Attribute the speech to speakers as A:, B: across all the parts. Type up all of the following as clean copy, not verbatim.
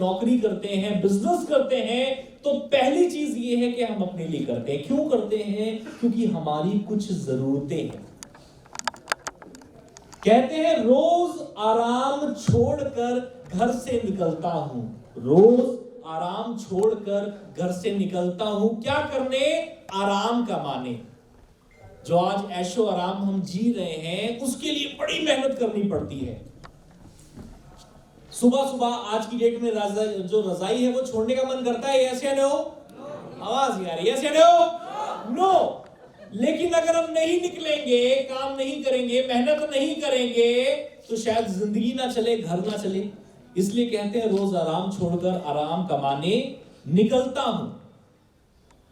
A: नौकरी करते हैं, बिजनेस करते हैं, तो पहली चीज ये है कि हम अपने लिए करते हैं। क्यों करते हैं? क्योंकि हमारी कुछ जरूरतें हैं। कहते हैं रोज आराम छोड़कर घर से निकलता हूं, रोज आराम छोड़कर घर से निकलता हूं, क्या करने? आराम कमाने। जो आज ऐशो आराम हम जी रहे हैं, उसके लिए बड़ी मेहनत करनी पड़ती है। सुबह सुबह आज की डेट में जो रजाई है वो छोड़ने का मन करता है, यस या नो? आवाज नहीं आ रही, यस या नो? नो। लेकिन अगर हम नहीं निकलेंगे, काम नहीं करेंगे, मेहनत नहीं करेंगे, तो शायद जिंदगी ना चले, घर ना चले। इसलिए कहते हैं रोज आराम छोड़कर आराम कमाने निकलता हूं।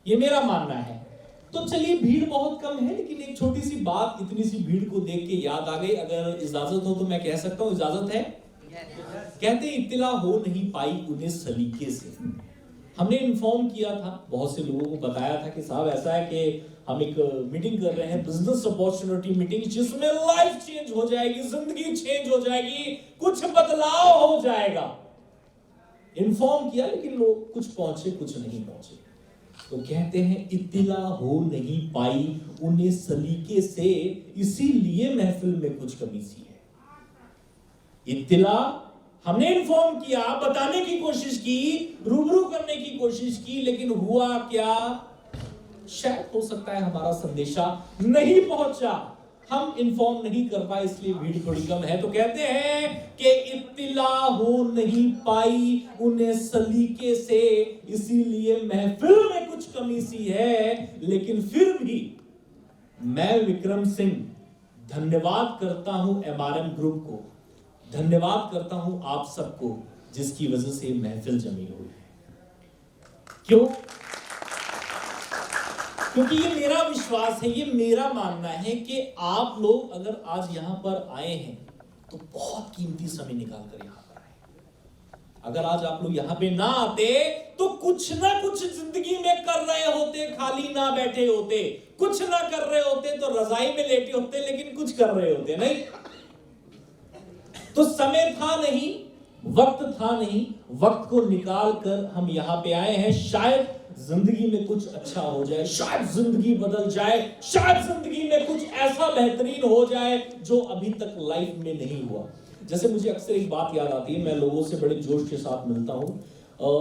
A: ये मेरा मानना है। तो चलिए, भीड़ बहुत कम है, लेकिन एक छोटी सी बात इतनी सी भीड़ को देख के याद आ गई। अगर इजाजत हो तो मैं कह सकता हूं, इजाजत है? कहते इत्तिला हो नहीं पाई उन्हें सलीके से। हमने इन्फॉर्म किया था, बहुत से लोगों को बताया था कि साहब ऐसा है कि हम एक मीटिंग कर रहे हैं, बिजनेस अपॉर्चुनिटी मीटिंग, जिसमें लाइफ चेंज हो जाएगी, जिंदगी चेंज हो जाएगी, कुछ बदलाव हो जाएगा। इन्फॉर्म किया, लेकिन लोग कुछ पहुंचे, कुछ नहीं पहुंचे। तो कहते हैं इत्तिला हो नहीं पाई उन्हें सलीके से, इसीलिए महफिल में कुछ कमी सी है। इत्तिला हमने इन्फॉर्म किया, बताने की कोशिश की, रूबरू करने की कोशिश की, लेकिन हुआ क्या? शायद हो सकता है हमारा संदेशा नहीं पहुंचा, हम इन्फॉर्म नहीं कर पाए, इसलिए भीड़ थोड़ी कम है। तो कहते हैं कि इत्तिला हो नहीं पाई उन्हें सलीके से, इसीलिए महफिल में कुछ कमी सी है। लेकिन फिर भी मैं विक्रम सिंह धन्यवाद करता हूं एमआरएम ग्रुप को, धन्यवाद करता हूं आप सबको, जिसकी वजह से महफिल जमी हुई है। क्यों? क्योंकि ये मेरा विश्वास है, ये मेरा मानना है कि आप लोग अगर आज यहां पर आए हैं तो बहुत कीमती समय निकाल कर यहां पर आए। अगर आज आप लोग यहां पे ना आते तो कुछ ना कुछ जिंदगी में कर रहे होते, खाली ना बैठे होते, कुछ ना कर रहे होते तो रजाई में लेटे होते, लेकिन कुछ कर रहे होते नहीं। तो समय था नहीं, वक्त था नहीं, वक्त को निकाल कर हम यहां पे आए हैं। शायद जिंदगी में कुछ अच्छा हो जाए, शायद जिंदगी बदल जाए, शायद जिंदगी में कुछ ऐसा बेहतरीन हो जाए जो अभी तक लाइफ में नहीं हुआ। जैसे मुझे अक्सर एक बात याद आती है, मैं लोगों से बड़े जोश के साथ मिलता हूं।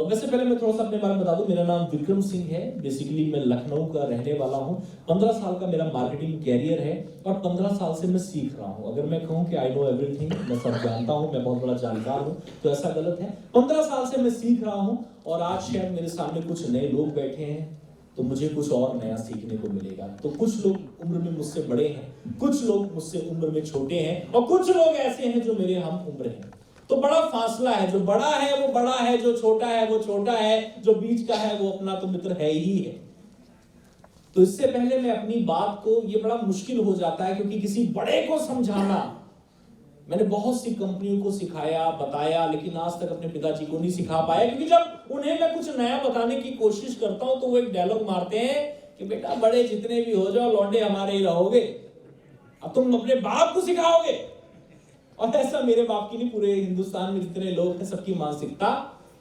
A: वैसे पहले मैं थोड़ा सा अपने बारे में बता दूं, मेरा नाम विक्रम सिंह है। बेसिकली मैं लखनऊ का रहने वाला हूं। 15 साल का मेरा मार्केटिंग कैरियर है और 15 साल से मैं सीख रहा हूं। अगर मैं कहूं कि आई नो एवरीथिंग, मैं सब जानता हूं, मैं बहुत बड़ा जानकार हूं, तो ऐसा गलत है। 15 साल से मैं सीख रहा हूं और आज शायद मेरे सामने कुछ नए लोग बैठे हैं, तो मुझे कुछ और नया सीखने को मिलेगा। तो कुछ लोग उम्र में मुझसे बड़े हैं, कुछ लोग मुझसे उम्र में छोटे हैं, और कुछ लोग ऐसे हैं जो मेरे हम उम्र हैं। तो बड़ा फासला है, जो बड़ा है वो बड़ा है, जो छोटा है वो छोटा है, जो बीच का है वो अपना तो मित्र है ही है। तो इससे पहले मैं अपनी बात को, ये बड़ा मुश्किल हो जाता है क्योंकि किसी बड़े को समझाना, मैंने बहुत सी कंपनियों को सिखाया, बताया, लेकिन आज तक अपने पिताजी को नहीं सिखा पाया, क्योंकि जब उन्हें मैं कुछ नया बताने की कोशिश करता हूं तो वो एक डायलॉग मारते हैं कि बेटा बड़े जितने भी हो जाओ, लौंडे हमारे ही रहोगे, अब तुम अपने बाप को सिखाओगे। और ऐसा मेरे बाप की नहीं, पूरे हिंदुस्तान में जितने लोग हैं सबकी मानसिकता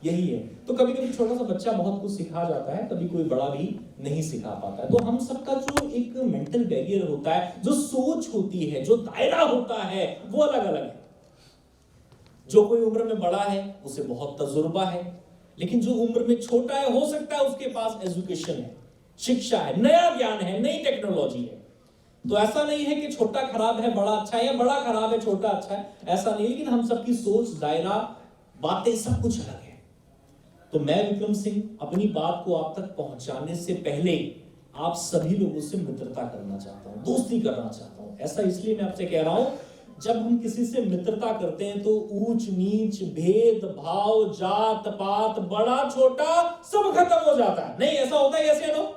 A: यही है। तो कभी कभी छोटा सा बच्चा बहुत कुछ सिखा जाता है, कभी कोई बड़ा भी नहीं सिखा पाता है। तो हम सबका जो एक मेंटल बैरियर होता है, जो सोच होती है, जो दायरा होता है, वो अलग अलग है। जो कोई उम्र में बड़ा है उसे बहुत तजुर्बा है, लेकिन जो उम्र में छोटा है हो सकता है उसके पास एजुकेशन है, शिक्षा है, नया ज्ञान है, नई टेक्नोलॉजी है। तो ऐसा नहीं है कि छोटा खराब है बड़ा अच्छा है, या बड़ा खराब है छोटा अच्छा है, ऐसा नहीं। लेकिन हम सबकी सोच, दायरा, बातें सब कुछ अलग है। तो मैं विक्रम सिंह अपनी बात को आप तक पहुंचाने से पहले आप सभी लोगों से मित्रता करना चाहता हूं, दोस्ती करना चाहता हूं। ऐसा इसलिए मैं आपसे कह रहा हूं, जब हम किसी से मित्रता करते हैं तो ऊंच नीच, भेद भाव, जात पात, बड़ा छोटा सब खत्म हो जाता है। नहीं ऐसा होता है? ऐसे नो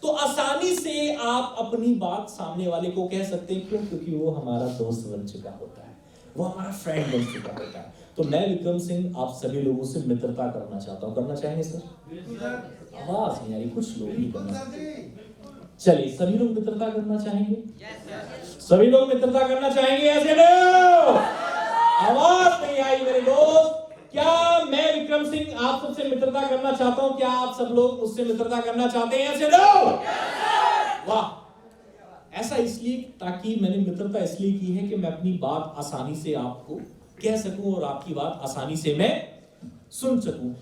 A: तो आसानी से आप अपनी बात सामने वाले को कह सकते हैं। क्यों? क्योंकि वो हमारा दोस्त बन चुका होता है, वो हमारा फ्रेंड बन चुका होता है। तो मैं विक्रम सिंह आप सभी लोगों से मित्रता करना चाहता हूं। करना चाहेंगे सर? आवाज नहीं आ रही, कुछ लोग नहीं करना। चलिए, सभी लोग मित्रता करना चाहेंगे? सभी लोग मित्रता करना चाहेंगे? ऐसे नो, आवाज नहीं आई मेरे दोस्त। क्या मैं विक्रम सिंह, आप सबसे मित्रता करना चाहता हूं। क्या आप सब लोग मुझसे मित्रता करना चाहते हैं? ऐसे लो। वाह। ऐसा इसलिए ताकि मैंने मित्रता इसलिए की है कि मैं अपनी बात आसानी से आपको कह सकूं और आपकी बात आसानी से मैं सुन सकूं।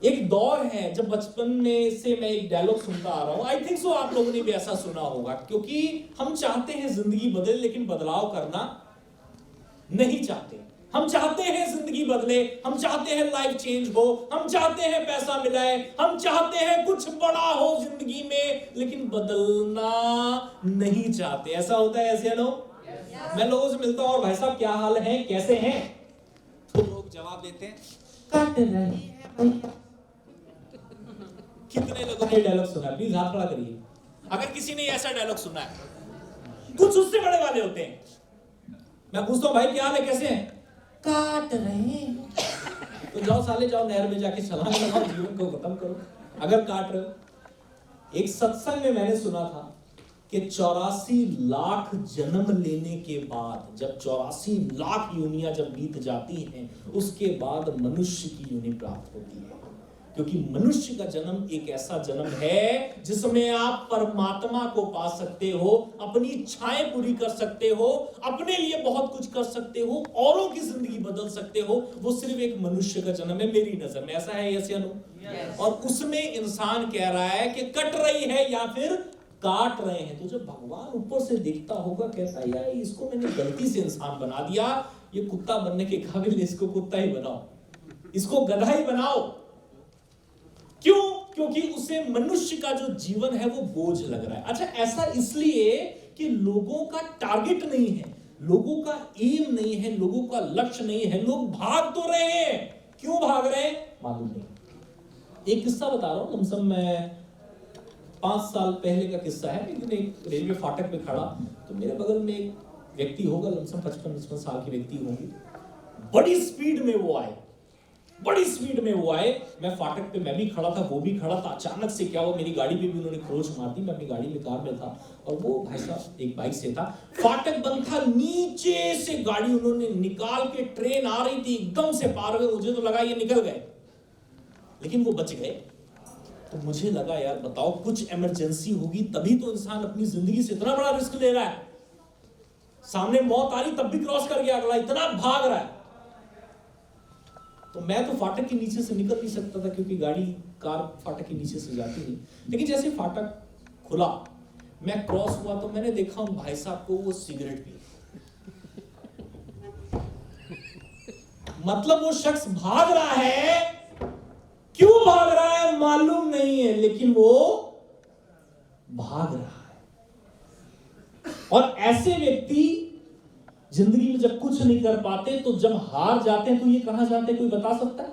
A: एक दौर है जब बचपन में से मैं एक डायलॉग सुनता आ रहा हूं, आई थिंक सो आप लोगों ने भी ऐसा सुना होगा, क्योंकि हम चाहते हैं जिंदगी बदले लेकिन बदलाव करना नहीं चाहते। हम चाहते हैं जिंदगी बदले, हम चाहते हैं लाइफ चेंज हो, हम चाहते हैं पैसा मिलाए, हम चाहते हैं कुछ बड़ा हो जिंदगी में, लेकिन बदलना नहीं चाहते। ऐसा होता है? ऐसे नो मैं लोगों से मिलता हूं और भाई साहब क्या हाल है, कैसे हैं, तो लोग जवाब देते हैं काट रही है। कितने लोगों ने डायलॉग सुना है? प्लीज हाथ खड़ा करिए अगर किसी ने ऐसा डायलॉग सुना है। कुछ उससे बड़े वाले होते हैं। मैं पूछता हूं भाई क्या हाल है, कैसे हैं? काट रहे हैं। तो जाओ साले, जाओ नहर में जाके छलांग लगाओ, जीवन को खत्म करो अगर काट रहे हो। एक सत्संग में मैंने सुना था कि 84 लाख जन्म लेने के बाद, जब 84 लाख योनियां जब बीत जाती हैं, उसके बाद मनुष्य की योनि प्राप्त होती है। क्योंकि मनुष्य का जन्म एक ऐसा जन्म है जिसमें आप परमात्मा को पा सकते हो, अपनी इच्छाएं पूरी कर सकते हो, अपने लिए बहुत कुछ कर सकते हो, औरों की जिंदगी बदल सकते हो। वो सिर्फ एक मनुष्य का जन्म है मेरी नजर में। ऐसा है यस या नो? और उसमें इंसान कह रहा है कि कट रही है या फिर काट रहे हैं। तो जब भगवान ऊपर से देखता होगा, कहता है यार इसको मैंने गलती से इंसान बना दिया, ये कुत्ता बनने के काबिल, इसको कुत्ता ही बनाओ, इसको गधा ही बनाओ। क्यों? क्योंकि उसे मनुष्य का जो जीवन है वो बोझ लग रहा है। अच्छा, ऐसा इसलिए कि लोगों का टारगेट नहीं है, लोगों का एम नहीं है, लोगों का लक्ष्य नहीं है। लोग भाग तो रहे हैं, क्यों भाग रहे हैं मालूम नहीं। एक किस्सा बता रहा हूं, लमसम मैं 5 साल पहले का किस्सा है। लेकिन एक रेलवे फाटक पे खड़ा, तो मेरे बगल में एक व्यक्ति होगा, लमसम 55 साल की व्यक्ति होंगी। बड़ी स्पीड में वो आए, बड़ी स्पीड में वो आए। मैं फाटक पे मैं भी खड़ा था, वो भी खड़ा था। अचानक से क्या हुआ, मेरी गाड़ी पे भी उन्होंने खरोच मार दी। मैं अपनी गाड़ी में, कार में था, और वो भाई साहब एक बाइक से था। फाटक बंद था, नीचे से गाड़ी उन्होंने निकाल के, ट्रेन आ रही थी, एकदम से पार हुए। मुझे तो लगा ये निकल गए, लेकिन वो बच गए। तो मुझे लगा यार बताओ, कुछ इमरजेंसी होगी तभी तो इंसान अपनी जिंदगी से इतना बड़ा रिस्क ले रहा है। सामने मौत आ रही तब भी क्रॉस कर गया, अगला इतना भाग रहा है। तो मैं तो फाटक के नीचे से निकल नहीं सकता था, क्योंकि गाड़ी, कार फाटक के नीचे से जाती नहीं। लेकिन जैसे फाटक खुला, मैं क्रॉस हुआ, तो मैंने देखा उन भाई साहब को, वो सिगरेट पी। मतलब वो शख्स भाग रहा है, क्यों भाग रहा है मालूम नहीं है, लेकिन वो भाग रहा है। और ऐसे व्यक्ति जिंदगी में जब कुछ नहीं कर पाते, तो जब हार जाते हैं तो ये कहां जाते हैं, कोई बता सकता है?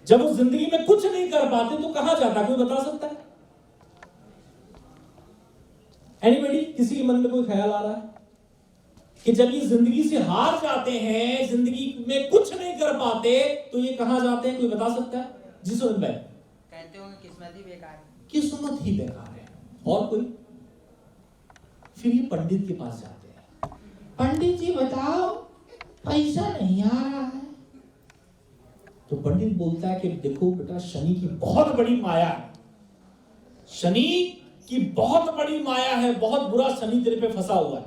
A: जब वो जिंदगी में कुछ नहीं कर पाते तो कहां जाता है, कोई बता सकता है? एनीबॉडी? किसी के मन में कोई ख्याल आ रहा है कि जब ये जिंदगी से हार जाते हैं, जिंदगी में कुछ नहीं कर पाते, तो ये कहां जाते हैं, कोई बता सकता है? जी सुन भाई,
B: कहते होंगे किस्मत ही बेकार है।
A: किस्मत ही बेकार है। और कोई? फिर ये पंडित के पास जाते हैं, पंडित जी बताओ पैसा नहीं आ रहा है। तो पंडित बोलता है कि देखो बेटा, शनि की बहुत बड़ी माया है, शनि की बहुत बड़ी माया है, बहुत बुरा शनि तेरे पे फंसा हुआ है।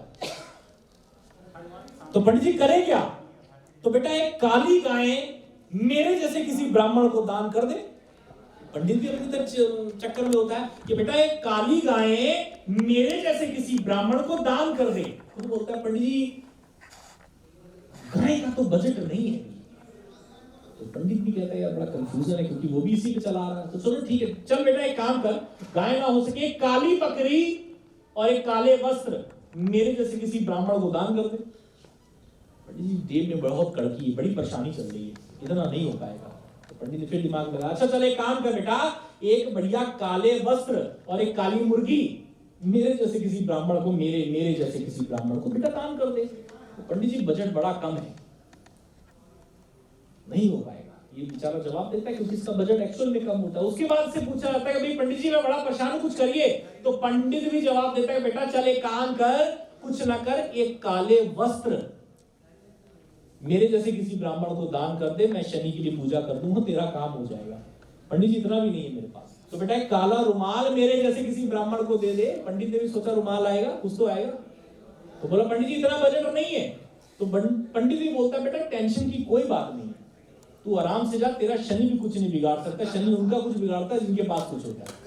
A: तो पंडित जी करे क्या? तो बेटा एक काली गाय मेरे जैसे किसी ब्राह्मण को दान कर दे। पंडित भी अपनी तरफ चक्कर में होता है कि बेटा एक काली गाय मेरे जैसे किसी ब्राह्मण को दान कर दे। तो बोलता है पंडित जी गाय का तो बजट नहीं है। तो पंडित भी कहता है यार बड़ा कंफ्यूजन है, क्योंकि वो भी इसी पे चला रहा है। तो चलो ठीक है, चल बेटा एक काम कर, गाय ना हो सके एक काली बकरी और एक काले वस्त्र मेरे जैसे किसी ब्राह्मण को दान कर दे। पंडित जी जेब में बहुत कड़की है, बड़ी परेशानी चल रही है, इतना नहीं हो पाएगा। तो पंडित जी फिर दिमाग लगा, अच्छा चल एक काम कर बेटा, एक बढ़िया काले वस्त्र और एक काली मुर्गी मेरे जैसे किसी ब्राह्मण को, मेरे जैसे किसी ब्राह्मण को बेटा दान कर दे। तो पंडित जी बजट बड़ा कम है, नहीं हो पाएगा। ये बेचारा जवाब देता है क्योंकि इसका बजट एक्चुअल में कम होता है। उसके बाद से पूछा जाता है कि भाई पंडित जी मैं बड़ा परेशान हूं, कुछ करिए। तो पंडित भी जवाब देता है बेटा चल एक काम कर, कुछ ना कर, एक काले वस्त्र मेरे जैसे किसी ब्राह्मण को दान कर दे, मैं शनि के लिए पूजा कर दूंगा, तेरा काम हो जाएगा। पंडित जी इतना भी नहीं है मेरे पास, तो बेटा एक काला रुमाल मेरे जैसे किसी ब्राह्मण को दे दे। पंडित ने भी सोचा रुमाल आएगा, कुछ तो आएगा, तो बोला पंडित जी इतना बजट नहीं है। तो पंडित भी बोलता है बेटा टेंशन की कोई बात नहीं है, तू आराम से जा, तेरा शनि भी कुछ नहीं बिगाड़ सकता, शनि उनका कुछ बिगाड़ता है जिनके पास कुछ होता है।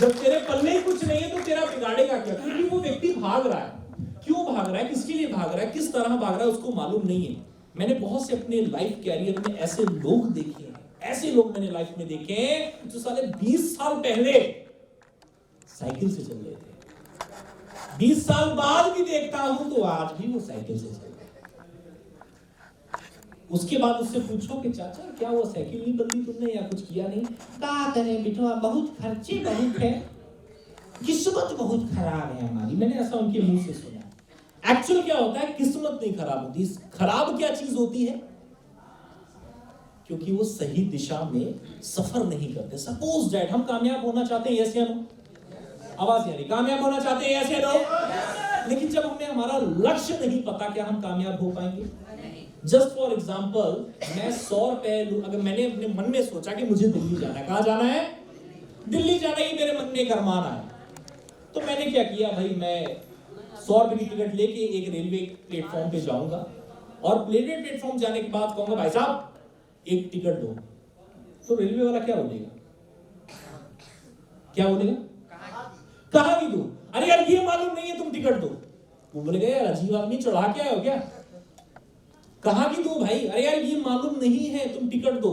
A: जब तेरे पल्ले ही कुछ नहीं है तो तेरा बिगाड़ेगा क्या? क्योंकि वो व्यक्ति भाग रहा है। क्यों भाग रहा है, किसके लिए भाग रहा है, किस तरह भाग रहा है, उसको मालूम नहीं है। मैंने बहुत से अपने लाइफ कैरियर में ऐसे लोग देखे हैं, ऐसे लोग मैंने लाइफ में देखे हैं जो साले 20 साल पहले साइकिल से चल रहे थे, 20 साल बाद भी देखता हूं तो आज भी वो साइकिल से चल रहे हैं। उसके बाद उससे पूछो कि चाचा क्या हुआ, साइकिल नहीं बदली तुमने या कुछ किया नहीं? क्या करें बिठवा, बहुत खर्चे बहुत है, किस्मत बहुत खराब है हमारी। मैंने ऐसा उनके मुंह से सुना। एक्चुअल क्या होता है, किस्मत नहीं खराब होती। खराब क्या चीज होती है? क्योंकि वो सही दिशा में सफर नहीं करते। सपोज दैट हम कामयाब होना चाहते हैं, यस या नो? आवाज यानी कामयाब होना चाहते हैं, यस या नो? लेकिन जब हमें हमारा लक्ष्य नहीं पता, क्या हम कामयाब हो पाएंगे? जस्ट फॉर एग्जाम्पल, मैं 100 रुपए, अगर मैंने अपने मन में सोचा कि मुझे दिल्ली जाना है, कहाँ जाना है? दिल्ली जाना ही मेरे मन में एक अरमान आया, तो मैंने क्या किया भाई, मैं 100 रुपए की टिकट लेके एक रेलवे प्लेटफॉर्म पे जाऊंगा और रेलवे प्लेटफॉर्म जाने के बाद कहूंगा भाई साहब एक टिकट दो। तो रेलवे वाला क्या बोलेगा? क्या बोलेगा? कहाँ की दो? अरे यार ये मालूम नहीं है, तुम टिकट दो। वो बोलेगा यार अजीब आदमी, चढ़ा के आए हो क्या? कहाँ की दो भाई? अरे यार ये मालूम नहीं है, तुम टिकट दो।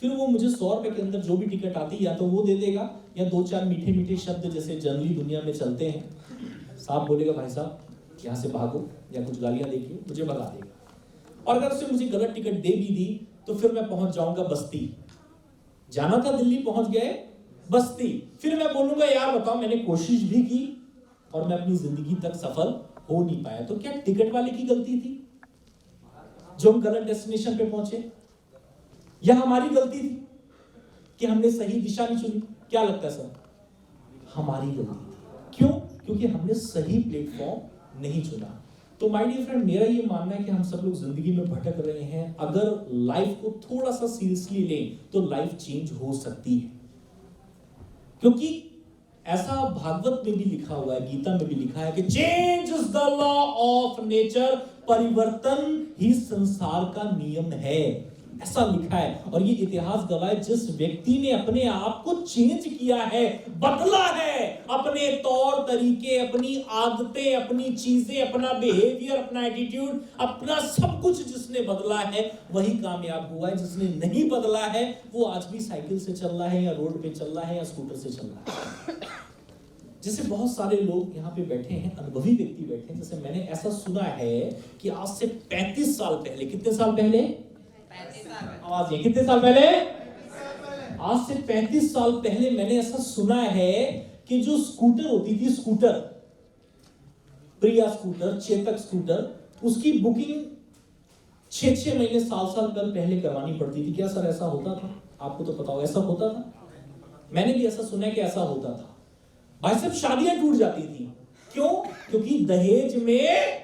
A: फिर वो मुझे 100 रुपए के अंदर जो भी टिकट आती है या तो वो दे देगा या 2-4 मीठे मीठे शब्द जैसे जनरली दुनिया में चलते हैं, साहब बोलेगा भाई साहब यहाँ से भागो, या कुछ गालियां देके मुझे भगा देगा। और अगर उसने मुझे गलत टिकट दे भी दी तो फिर मैं पहुंच जाऊंगा बस्ती। जाना था दिल्ली, पहुंच गए बस्ती। फिर मैं बोलूंगा यार बताओ मैंने कोशिश भी की और मैं अपनी जिंदगी तक सफल हो नहीं पाया। तो क्या टिकट वाले की गलती थी जो हम गलत डेस्टिनेशन पे पहुंचे, या हमारी गलती थी कि हमने सही दिशा नहीं चुनी? क्या लगता है सर? हमारी गलती थी। क्यों? क्योंकि हमने सही प्लेटफॉर्म नहीं चुना। तो माय डियर फ्रेंड, मेरा ये मानना है कि हम सब लोग जिंदगी में भटक रहे हैं। अगर लाइफ को थोड़ा सा सीरियसली लें तो लाइफ चेंज हो सकती है। क्योंकि ऐसा भागवत में भी लिखा हुआ है, गीता में भी लिखा है कि change is the law of nature, परिवर्तन ही संसार का नियम है, ऐसा लिखा है। और ये इतिहास गवाह है, जिस व्यक्ति ने अपने आप को चेंज किया है, बदला है, अपने तौर तरीके, अपनी आदतें, अपनी चीजें, अपना बिहेवियर, अपना एटीट्यूड, अपना सब कुछ जिसने बदला है वही कामयाब हुआ है। जिसने नहीं बदला है वो आज भी साइकिल से चल रहा है या रोड पे चल रहा है या स्कूटर से चल रहा है। जैसे बहुत सारे लोग यहाँ पे बैठे हैं, अनुभवी व्यक्ति बैठे हैं। जैसे मैंने ऐसा सुना है कि आज से 35 साल पहले, कितने साल पहले?
B: 35 साल।
A: आवाज ये, कितने साल पहले? आज से 35 साल पहले मैंने ऐसा सुना है कि जो स्कूटर होती थी, स्कूटर, प्रिया स्कूटर, चेतक स्कूटर, उसकी बुकिंग 6-6 महीने, साल पहले करवानी पड़ती थी। क्या सर ऐसा होता था? आपको तो पता हो, ऐसा होता था। मैंने भी ऐसा सुना है कि ऐसा होता था। भाई साहब शादियां टूट जाती थी। क्यों? क्योंकि दहेज में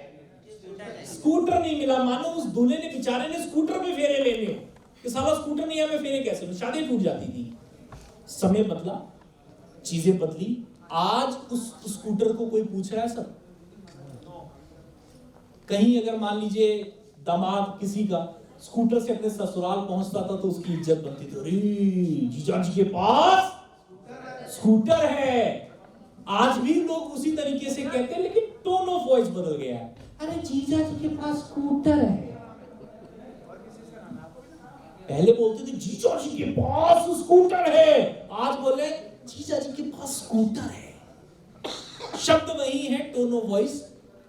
A: स्कूटर नहीं मिला। मानो उस दूल्हे ने, बेचारे ने स्कूटर पे फेरे लेने, कि साला स्कूटर नहीं है, मैं फेरे कैसे लूं? शादी टूट जाती थी। समय बदला, चीजें बदली। आज उस स्कूटर को कोई पूछ रहा है सर? कहीं अगर मान लीजिए दामाद किसी का स्कूटर से अपने ससुराल पहुंचता था तो उसकी इज्जत बनती थी, अरे जीजा जी के पास स्कूटर है। आज भी लोग उसी तरीके से कहते हैं, लेकिन टोन ऑफ वॉइस बदल गया है। अरे जीजा जी के पास स्कूटर है। पहले बोलते थे जीजा जी के पास स्कूटर है, आज बोले जीजा जी के पास स्कूटर है। शब्द वही है, टोन ऑफ वॉइस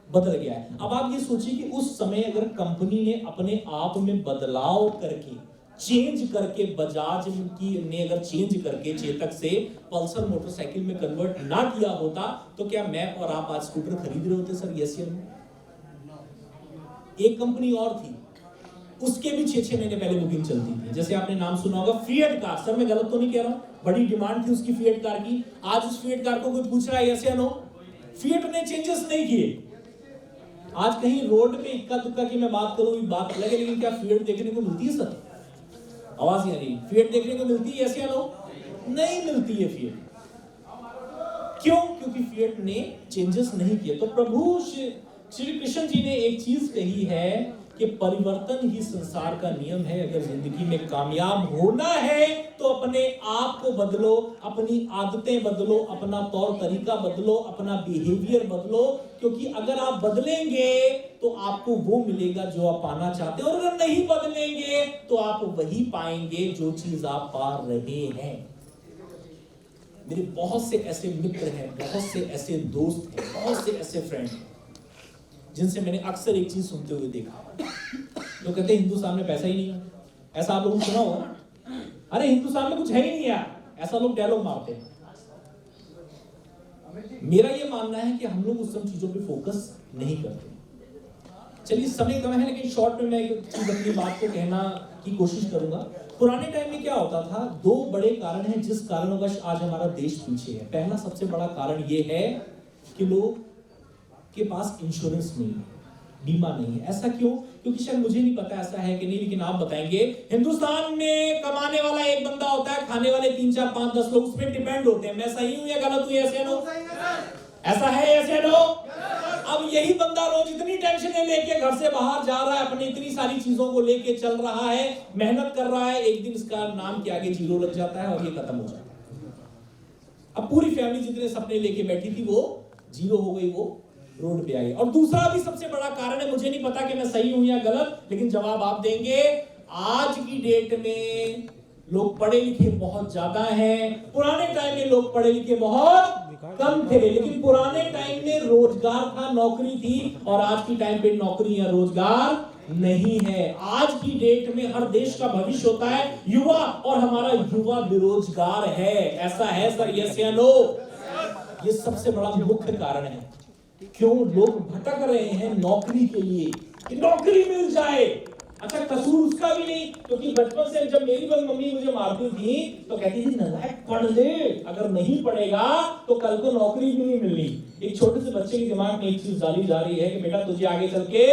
A: बदल गया है। अब आप ये सोचिए कि उस समय अगर कंपनी ने अपने आप में बदलाव करके, चेंज करके, बजाज की ने अगर चेंज करके चेतक से पल्सर मोटरसाइकिल में कन्वर्ट ना किया होता तो क्या मैं और आप आज स्कूटर खरीद रहे होते सर? यस या नो? एक कंपनी और थी, उसके भी 6-6 महीने पहले बुकिंग चलती थी। जैसे आपने नाम सुना होगा फिएट कार। सर मैं गलत तो नहीं कह रहा हूं, बड़ी डिमांड थी उसकी फिएट कार की। आज उस फिएट कार को कोई पूछ रहा है यस या नो? फिएट ने चेंजेस नहीं किए, आज कहीं रोड पे इक्का दुक्का की मैं बात करूं, बात अलग है, लेकिन क्या फिएट देखने को मिलती है सर? आवाज नहीं आ रही। फिएट देखने को मिलती है ऐसे लोग? नहीं मिलती है फिएट। क्यों? क्योंकि फिएट ने चेंजेस नहीं किए। तो प्रभु श्री कृष्ण जी ने एक चीज कही है कि परिवर्तन ही संसार का नियम है। अगर जिंदगी में कामयाब होना है तो अपने आप को बदलो, अपनी आदतें बदलो, अपना तौर तरीका बदलो, अपना बिहेवियर बदलो, क्योंकि अगर आप बदलेंगे तो आपको वो मिलेगा जो आप पाना चाहते हैं, और अगर नहीं बदलेंगे तो आप वही पाएंगे जो चीज आप पा रहे हैं। मेरे बहुत से ऐसे मित्र हैं, बहुत से ऐसे दोस्त हैं, बहुत से ऐसे फ्रेंड हैं जिनसे मैंने अक्सर एक चीज सुनते हुए देखा, जो कहते हैं हिंदुस्तान में पैसा ही नहीं है। ऐसा आप लोगों ने सुना होगा, अरे हिंदुस्तान में कुछ है ही नहीं यार, ऐसा लोग डायलॉग मारते हैं। मेरा ये मानना है कि हम लोग उस सब चीजों पे फोकस नहीं करते। चलिए समय कम है, लेकिन शॉर्ट में मैं एक चीज अपनी बात को कहना की कोशिश करूंगा। पुराने टाइम में क्या होता था, दो बड़े कारण हैं जिस कारणवश आज हमारा देश पीछे है। पहला सबसे बड़ा कारण ये है कि लोग के पास इंश्योरेंस नहीं है, बीमा नहीं है। ऐसा क्यों? क्योंकि शायद मुझे नहीं पता ऐसा है कि नहीं, लेकिन आप बताएंगे हिंदुस्तान में कमाने वाला एक बंदा होता है, खाने वाले 3 4 5 10 लोग उस पर डिपेंड होते हैं। मैं सही हूं या गलत हूं? ऐसे लोग, ऐसा है ऐसे लोग। अब यही बंदा रोज इतनी टेंशन लेके घर से बाहर जा रहा है, अपनी इतनी सारी चीजों को लेके चल रहा है, मेहनत कर रहा है, एक दिन इसका नाम के आगे जीरो लग जाता है और ये खत्म हो जाता है। अब पूरी फैमिली जितने सपने लेके बैठी थी वो जीरो हो गई, वो रोड पे आई। और दूसरा भी सबसे बड़ा कारण है, मुझे नहीं पता कि मैं सही हूं या गलत, लेकिन जवाब आप देंगे। आज की डेट में लोग पढ़े लिखे बहुत ज्यादा हैं, पुराने टाइम में लोग पढ़े लिखे बहुत कम थे, लेकिन पुराने टाइम में रोजगार था, नौकरी थी, और आज की टाइम पे नौकरी या रोजगार नहीं है। आज की डेट में हर देश का भविष्य होता है युवा, और हमारा युवा बेरोजगार है। ऐसा है सर, यस या नो? ये सबसे बड़ा मुख्य कारण है क्यों लोग भटक रहे हैं नौकरी के लिए, कि नौकरी मिल जाए। अच्छा, कसूर उसका भी नहीं, क्योंकि बचपन से जब मेरी मम्मी मुझे मारती थी तो कहती थी नालायक पढ़ ले, अगर नहीं पढ़ेगा तो कल को नौकरी भी नहीं मिलनी। एक छोटे से बच्चे के दिमाग में एक चीज डाली जा रही है कि बेटा तुझे आगे चल के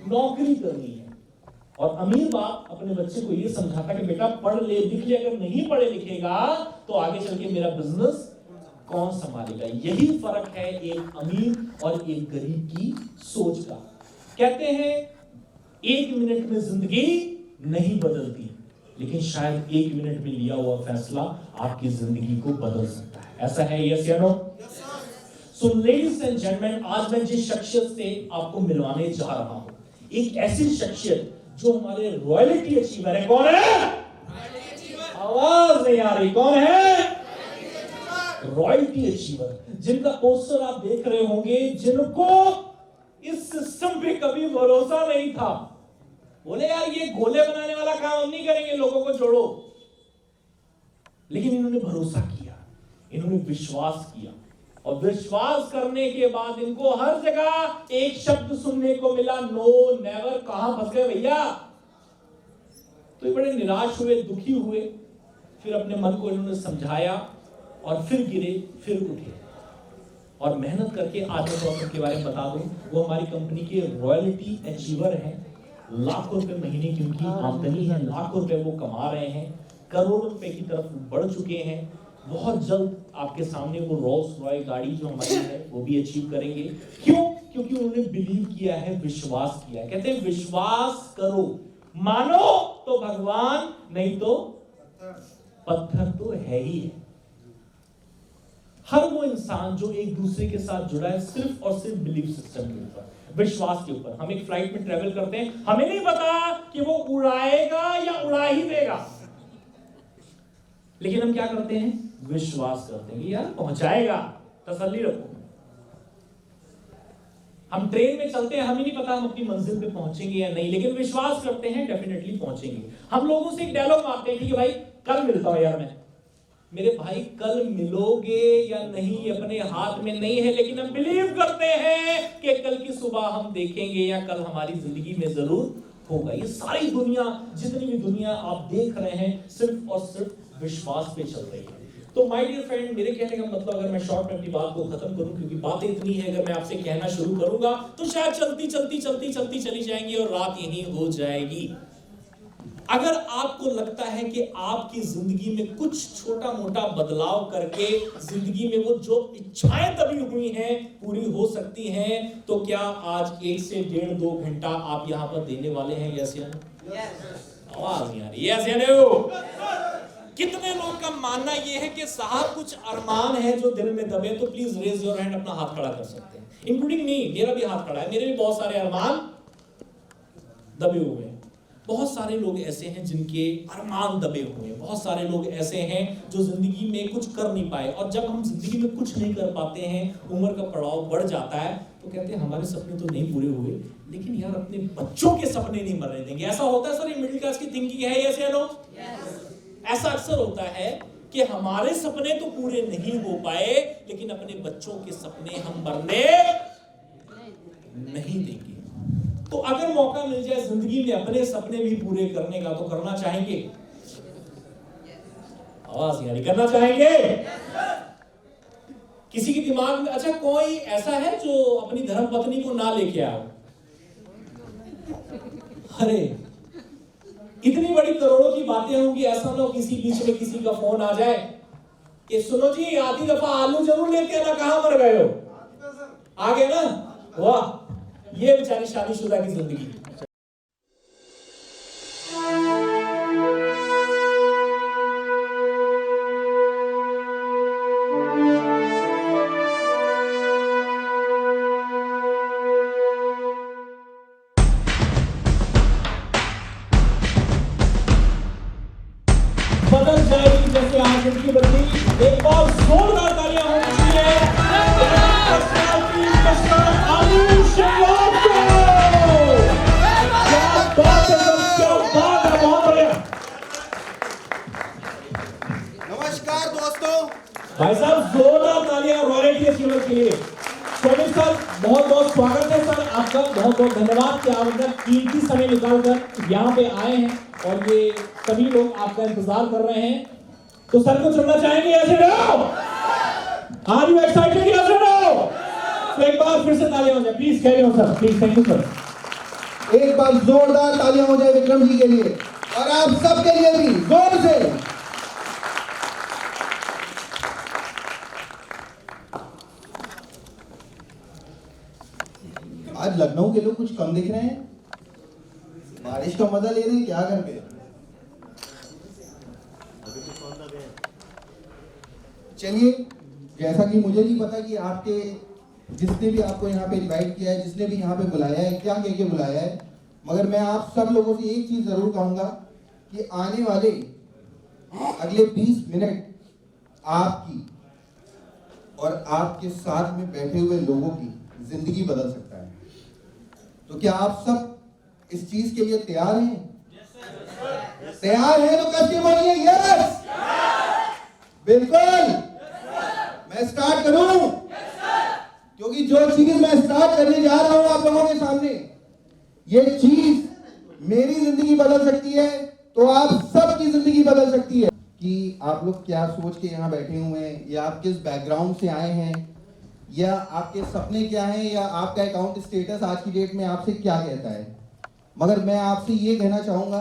A: नौकरी करनी है, और अमीर बाप अपने बच्चे को ये समझाता कि बेटा पढ़ ले लिख ले, अगर नहीं पढ़े लिखेगा तो आगे चल के मेरा बिजनेस कौन संभालेगा। यही फर्क है एक अमीर और एक गरीब की सोच का। कहते हैं 1 मिनट में जिंदगी नहीं बदलती, लेकिन शायद 1 मिनट में लिया हुआ फैसला आपकी जिंदगी को बदल सकता है। ऐसा है, यस या no? So ladies and gentleman, आज मैं जिस शख्सियत से आपको मिलवाने जा रहा हूं, एक ऐसी शख्सियत जो हमारे रॉयल्टी अचीवर है। कौन है? आवाज नहीं आ रही, कौन है? रॉयल्टी अचीवर, जिनका पोस्टर आप देख रहे होंगे, जिनको इस सिस्टम पे कभी भरोसा नहीं था। बोले यार ये गोले बनाने वाला काम हम नहीं करेंगे, लोगों को छोड़ो, लेकिन इन्होंने भरोसा किया, इन्होंने विश्वास किया, और विश्वास करने के बाद इनको हर जगह एक शब्द सुनने को मिला, नो नेवर। कहां फंस गए भैया? तो ये बड़े निराश हुए, दुखी हुए। फिर अपने मन को इन्होंने समझाया, और फिर गिरे, फिर उठे, और मेहनत करके आज मैं उनके बारे में बता दूं, वो हमारी कंपनी के रॉयल्टी अचीवर हैं। लाखों रुपए महीने की उनकी आमदनी है, लाखों रुपए वो कमा रहे हैं, करोड़ों रुपए की तरफ बढ़ चुके हैं। बहुत जल्द आपके सामने वो रोल्स रॉयस गाड़ी जो हमारी है वो भी अचीव करेंगे। क्यों? क्योंकि उन्होंने बिलीव किया है, विश्वास किया है। कहते हैं विश्वास करो, मानो तो भगवान, नहीं तो पत्थर तो है ही है। हर वो इंसान जो एक दूसरे के साथ जुड़ा है सिर्फ और सिर्फ बिलीफ सिस्टम के ऊपर, विश्वास के ऊपर। हम एक फ्लाइट में ट्रेवल करते हैं, हमें नहीं पता कि वो उड़ाएगा या उड़ा ही देगा, लेकिन हम क्या करते हैं? विश्वास करते हैं कि यार पहुंचाएगा, तसल्ली रखो। हम ट्रेन में चलते हैं, हमें नहीं पता हम अपनी मंजिल पे पहुंचेंगे या नहीं, लेकिन विश्वास करते हैं डेफिनेटली पहुंचेंगे। हम लोगों से एक डायलॉग मारते हैं, ठीक है भाई कल मिलता हूं यार मैं। मेरे भाई कल मिलोगे या नहीं अपने हाथ में नहीं है, लेकिन हम बिलीव करते हैं कि कल की सुबह हम देखेंगे या कल हमारी जिंदगी में जरूर होगा। ये सारी दुनिया, जितनी भी दुनिया आप देख रहे हैं, सिर्फ और सिर्फ विश्वास पे चल रही है। तो माय डियर फ्रेंड, मेरे कहने का मतलब, अगर मैं शॉर्ट में अपनी बात को खत्म करूं, क्योंकि बातें इतनी है, अगर मैं आपसे कहना शुरू करूंगा तो शायद चलती चली जाएंगी और रात यहीं हो जाएगी। अगर आपको लगता है कि आपकी जिंदगी में कुछ छोटा मोटा बदलाव करके जिंदगी में वो जो इच्छाएं दबी हुई हैं पूरी हो सकती हैं, तो क्या आज 1 से 1.5-2 घंटा आप यहां पर देने वाले हैं? यस या नो? आवाज नहीं आ रही। यस या नो? कितने लोग का मानना यह है कि साहब कुछ अरमान है जो दिल में दबे? तो प्लीज रेज योर हैंड, अपना हाथ खड़ा कर सकते हैं, इंक्लूडिंग मी। मेरा भी हाथ खड़ा है, मेरे भी बहुत सारे अरमान दबे हुए हैं। बहुत सारे लोग ऐसे हैं जिनके अरमान दबे हुए हैं, बहुत सारे लोग ऐसे हैं जो जिंदगी में कुछ कर नहीं पाए। और जब हम जिंदगी में कुछ नहीं कर पाते हैं, उम्र का पड़ाव बढ़ जाता है, तो कहते हैं हमारे सपने तो नहीं पूरे हुए, लेकिन यार अपने बच्चों के सपने नहीं मरने देंगे। ऐसा होता है सर, ये मिडिल क्लास की थिंकिंग है। यस या नो? ऐसा अक्सर होता है कि हमारे सपने तो पूरे नहीं हो पाए, लेकिन अपने बच्चों के सपने हम मरने नहीं देंगे। तो अगर मौका मिल जाए जिंदगी में अपने सपने भी पूरे करने का, तो करना चाहेंगे? आवाज नहीं आ रही। करना चाहेंगे? किसी के दिमाग में, अच्छा कोई ऐसा है जो अपनी धर्मपत्नी को ना लेके आओ? अरे इतनी बड़ी करोड़ों की बातें होंगी, ऐसा ना हो किसी बीच में किसी का फोन आ जाए कि सुनो जी आधी दफा आलू जरूर लेके आना, कहां मर गए हो? आ गए ना? वाह, ये बेचारी शादीशुदा की जिंदगी। बदल जाएगी जैसे आज उनकी बदली। एक बार जोरदार तालियां होनी चाहिए आलू शर्मा को। क्या बात है, क्या बात है, बहुत बढ़िया।
C: नमस्कार दोस्तों।
A: भाई साहब जोरदार तालियां रॉयल्टी अचीवर के लिए। शोभित सर, बहुत बहुत स्वागत है सर आपका, बहुत बहुत धन्यवाद कि आप अपना कीमती समय निकालकर यहाँ पे आए हैं और ये सभी लोग आपका इंतजार कर रहे हैं। तो सर को चुनना चाहेंगे? ऐसे रहो। Are you excited? ऐसे रहो। तो एक बार फिर से तालियां हो जाए प्लीज। कैरी हो sir, please. Thank you sir.
C: एक बार जोरदार तालियां हो जाए विक्रम जी के लिए और आप सब के लिए भी जोर से। आज लखनऊ के लोग कुछ कम दिख रहे हैं, बारिश का मजा ले रहे हैं क्या करके? चलिए, जैसा कि मुझे नहीं पता कि आपके जिसने भी आपको यहाँ पे इनवाइट किया है, जिसने भी यहाँ पे बुलाया है, क्या कह के बुलाया है, मगर मैं आप सब लोगों से एक चीज जरूर कहूंगा कि आने वाले अगले 20 मिनट आपकी और आपके साथ में बैठे हुए लोगों की जिंदगी बदल सकता है। तो क्या आप सब इस चीज के लिए तैयार हैं? तैयार हैं तो कस के बोलिए यस। बिल्कुल। मैं स्टार्ट करूं? क्योंकि जो चीज मैं स्टार्ट करने जा रहा हूं आप लोगों के सामने, ये चीज मेरी जिंदगी बदल सकती है, तो आप सबकी जिंदगी बदल सकती है। कि आप लोग क्या सोच के यहाँ बैठे हुए हैं, या आप किस बैकग्राउंड से आए हैं, या आपके सपने क्या हैं, या आपका अकाउंट स्टेटस आज की डेट में आपसे क्या कहता है। मगर मैं आपसे ये कहना चाहूंगा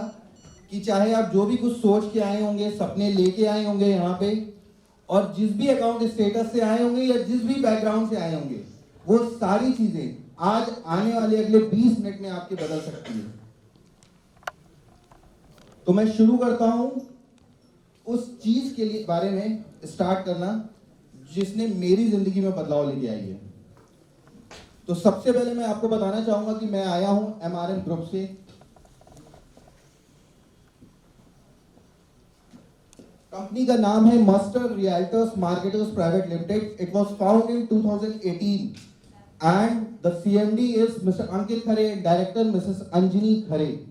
C: कि चाहे आप जो भी कुछ सोच के आए होंगे, सपने लेके आए होंगे यहाँ पे, और जिस भी अकाउंट स्टेटस से आए होंगे या जिस भी बैकग्राउंड से आए होंगे, वो सारी चीजें आज आने वाले अगले 20 मिनट में आपके बदल सकती है। तो मैं शुरू करता हूं उस चीज के लिए बारे में स्टार्ट करना जिसने मेरी जिंदगी में बदलाव लेके आई है। तो सबसे पहले मैं आपको बताना चाहूंगा कि मैं आया हूं एमआरएम ग्रुप से। कंपनी का नाम है master realtors marketers private limited. It was found in 2018 and the CMD is Mr Ankit Khare, director Mrs Anjani Khare.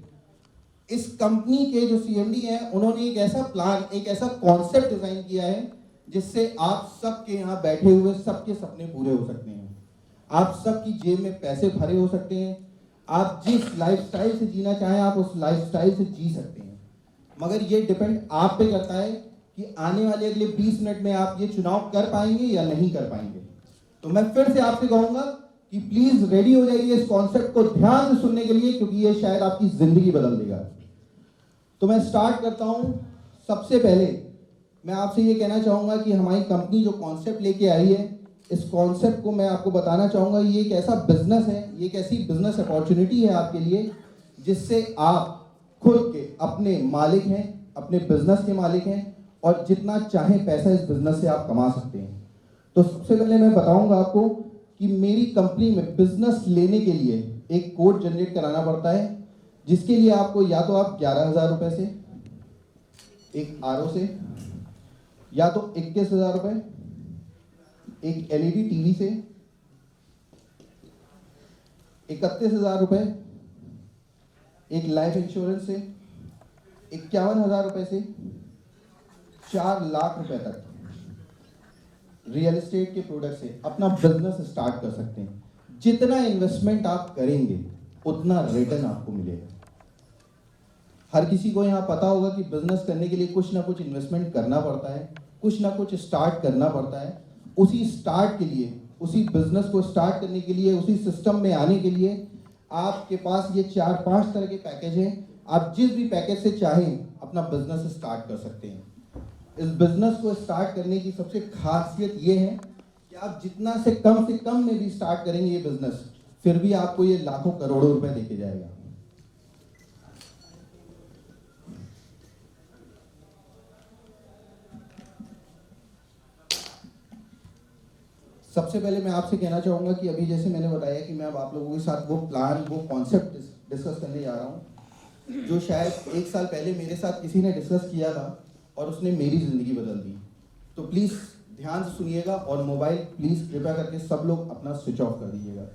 C: इस कंपनी के जो सीएमडी हैं, उन्होंने एक ऐसा प्लान, एक ऐसा कॉन्सेप्ट डिजाइन किया है जिससे आप सबके यहाँ बैठे हुए सबके सपने पूरे हो सकते हैं। आप सबकी जेब में पैसे भरे हो सकते हैं। आप जिस लाइफस्टाइल से जीना चाहें आप उस लाइफस्टाइल से जी सकते हैं। मगर ये डिपेंड आप पे करता है कि आने वाले अगले 20 मिनट में आप ये चुनाव कर पाएंगे या नहीं कर पाएंगे। तो मैं फिर से आपसे कहूंगा कि प्लीज रेडी हो जाइए इस कॉन्सेप्ट को ध्यान से सुनने के लिए, क्योंकि ये शायद आपकी जिंदगी बदल देगा। तो मैं स्टार्ट करता हूं। सबसे पहले मैं आपसे ये कहना चाहूंगा कि हमारी कंपनी जो कॉन्सेप्ट लेके आई है, इस कॉन्सेप्ट को मैं आपको बताना चाहूंगा ये एक ऐसा बिजनेस है, ये एक ऐसी बिजनेस अपॉर्चुनिटी है आपके लिए, जिससे आप खुद के अपने मालिक हैं, अपने बिजनेस के मालिक हैं और जितना चाहे पैसा इस बिजनेस से आप कमा सकते हैं। तो सबसे पहले मैं बताऊंगा आपको कि मेरी कंपनी में बिजनेस लेने के लिए एक कोड जनरेट कराना पड़ता है, जिसके लिए आपको या तो आप 11,000 रुपए से, एक आरओ से, या तो 21,000 रुपए, एक एलईडी टीवी से, 31,000 रुपए, एक लाइफ इंश्योरेंस से, 51,000 रुपए से 4 लाख रुपए तक रियल एस्टेट के प्रोडक्ट से अपना बिजनेस स्टार्ट कर सकते हैं। जितना इन्वेस्टमेंट आप करेंगे उतना रिटर्न आपको मिलेगा। हर किसी को यहाँ पता होगा कि बिजनेस करने के लिए कुछ ना कुछ इन्वेस्टमेंट करना पड़ता है, कुछ ना कुछ स्टार्ट करना पड़ता है। उसी स्टार्ट के लिए, उसी बिजनेस को स्टार्ट करने के लिए, उसी सिस्टम में आने के लिए आपके पास ये 4-5 तरह के पैकेज हैं। आप जिस भी पैकेज से चाहें अपना बिजनेस स्टार्ट कर सकते हैं। इस बिजनेस को स्टार्ट करने की सबसे खासियत ये है कि आप जितना से कम में भी स्टार्ट करेंगे ये बिजनेस, फिर भी आपको ये लाखों करोड़ों रुपए देके जाएगा। सबसे पहले मैं आपसे कहना चाहूंगा कि अभी जैसे मैंने बताया कि मैं अब आप लोगों के साथ वो प्लान, वो कॉन्सेप्ट डिस्कस करने जा रहा हूं, जो शायद 1 साल पहले मेरे साथ किसी ने डिस्कस किया था और उसने मेरी जिंदगी बदल दी। तो प्लीज ध्यान से सुनिएगा और मोबाइल प्लीज कृपया करके सब लोग अपना स्विच ऑफ कर दीजिएगा।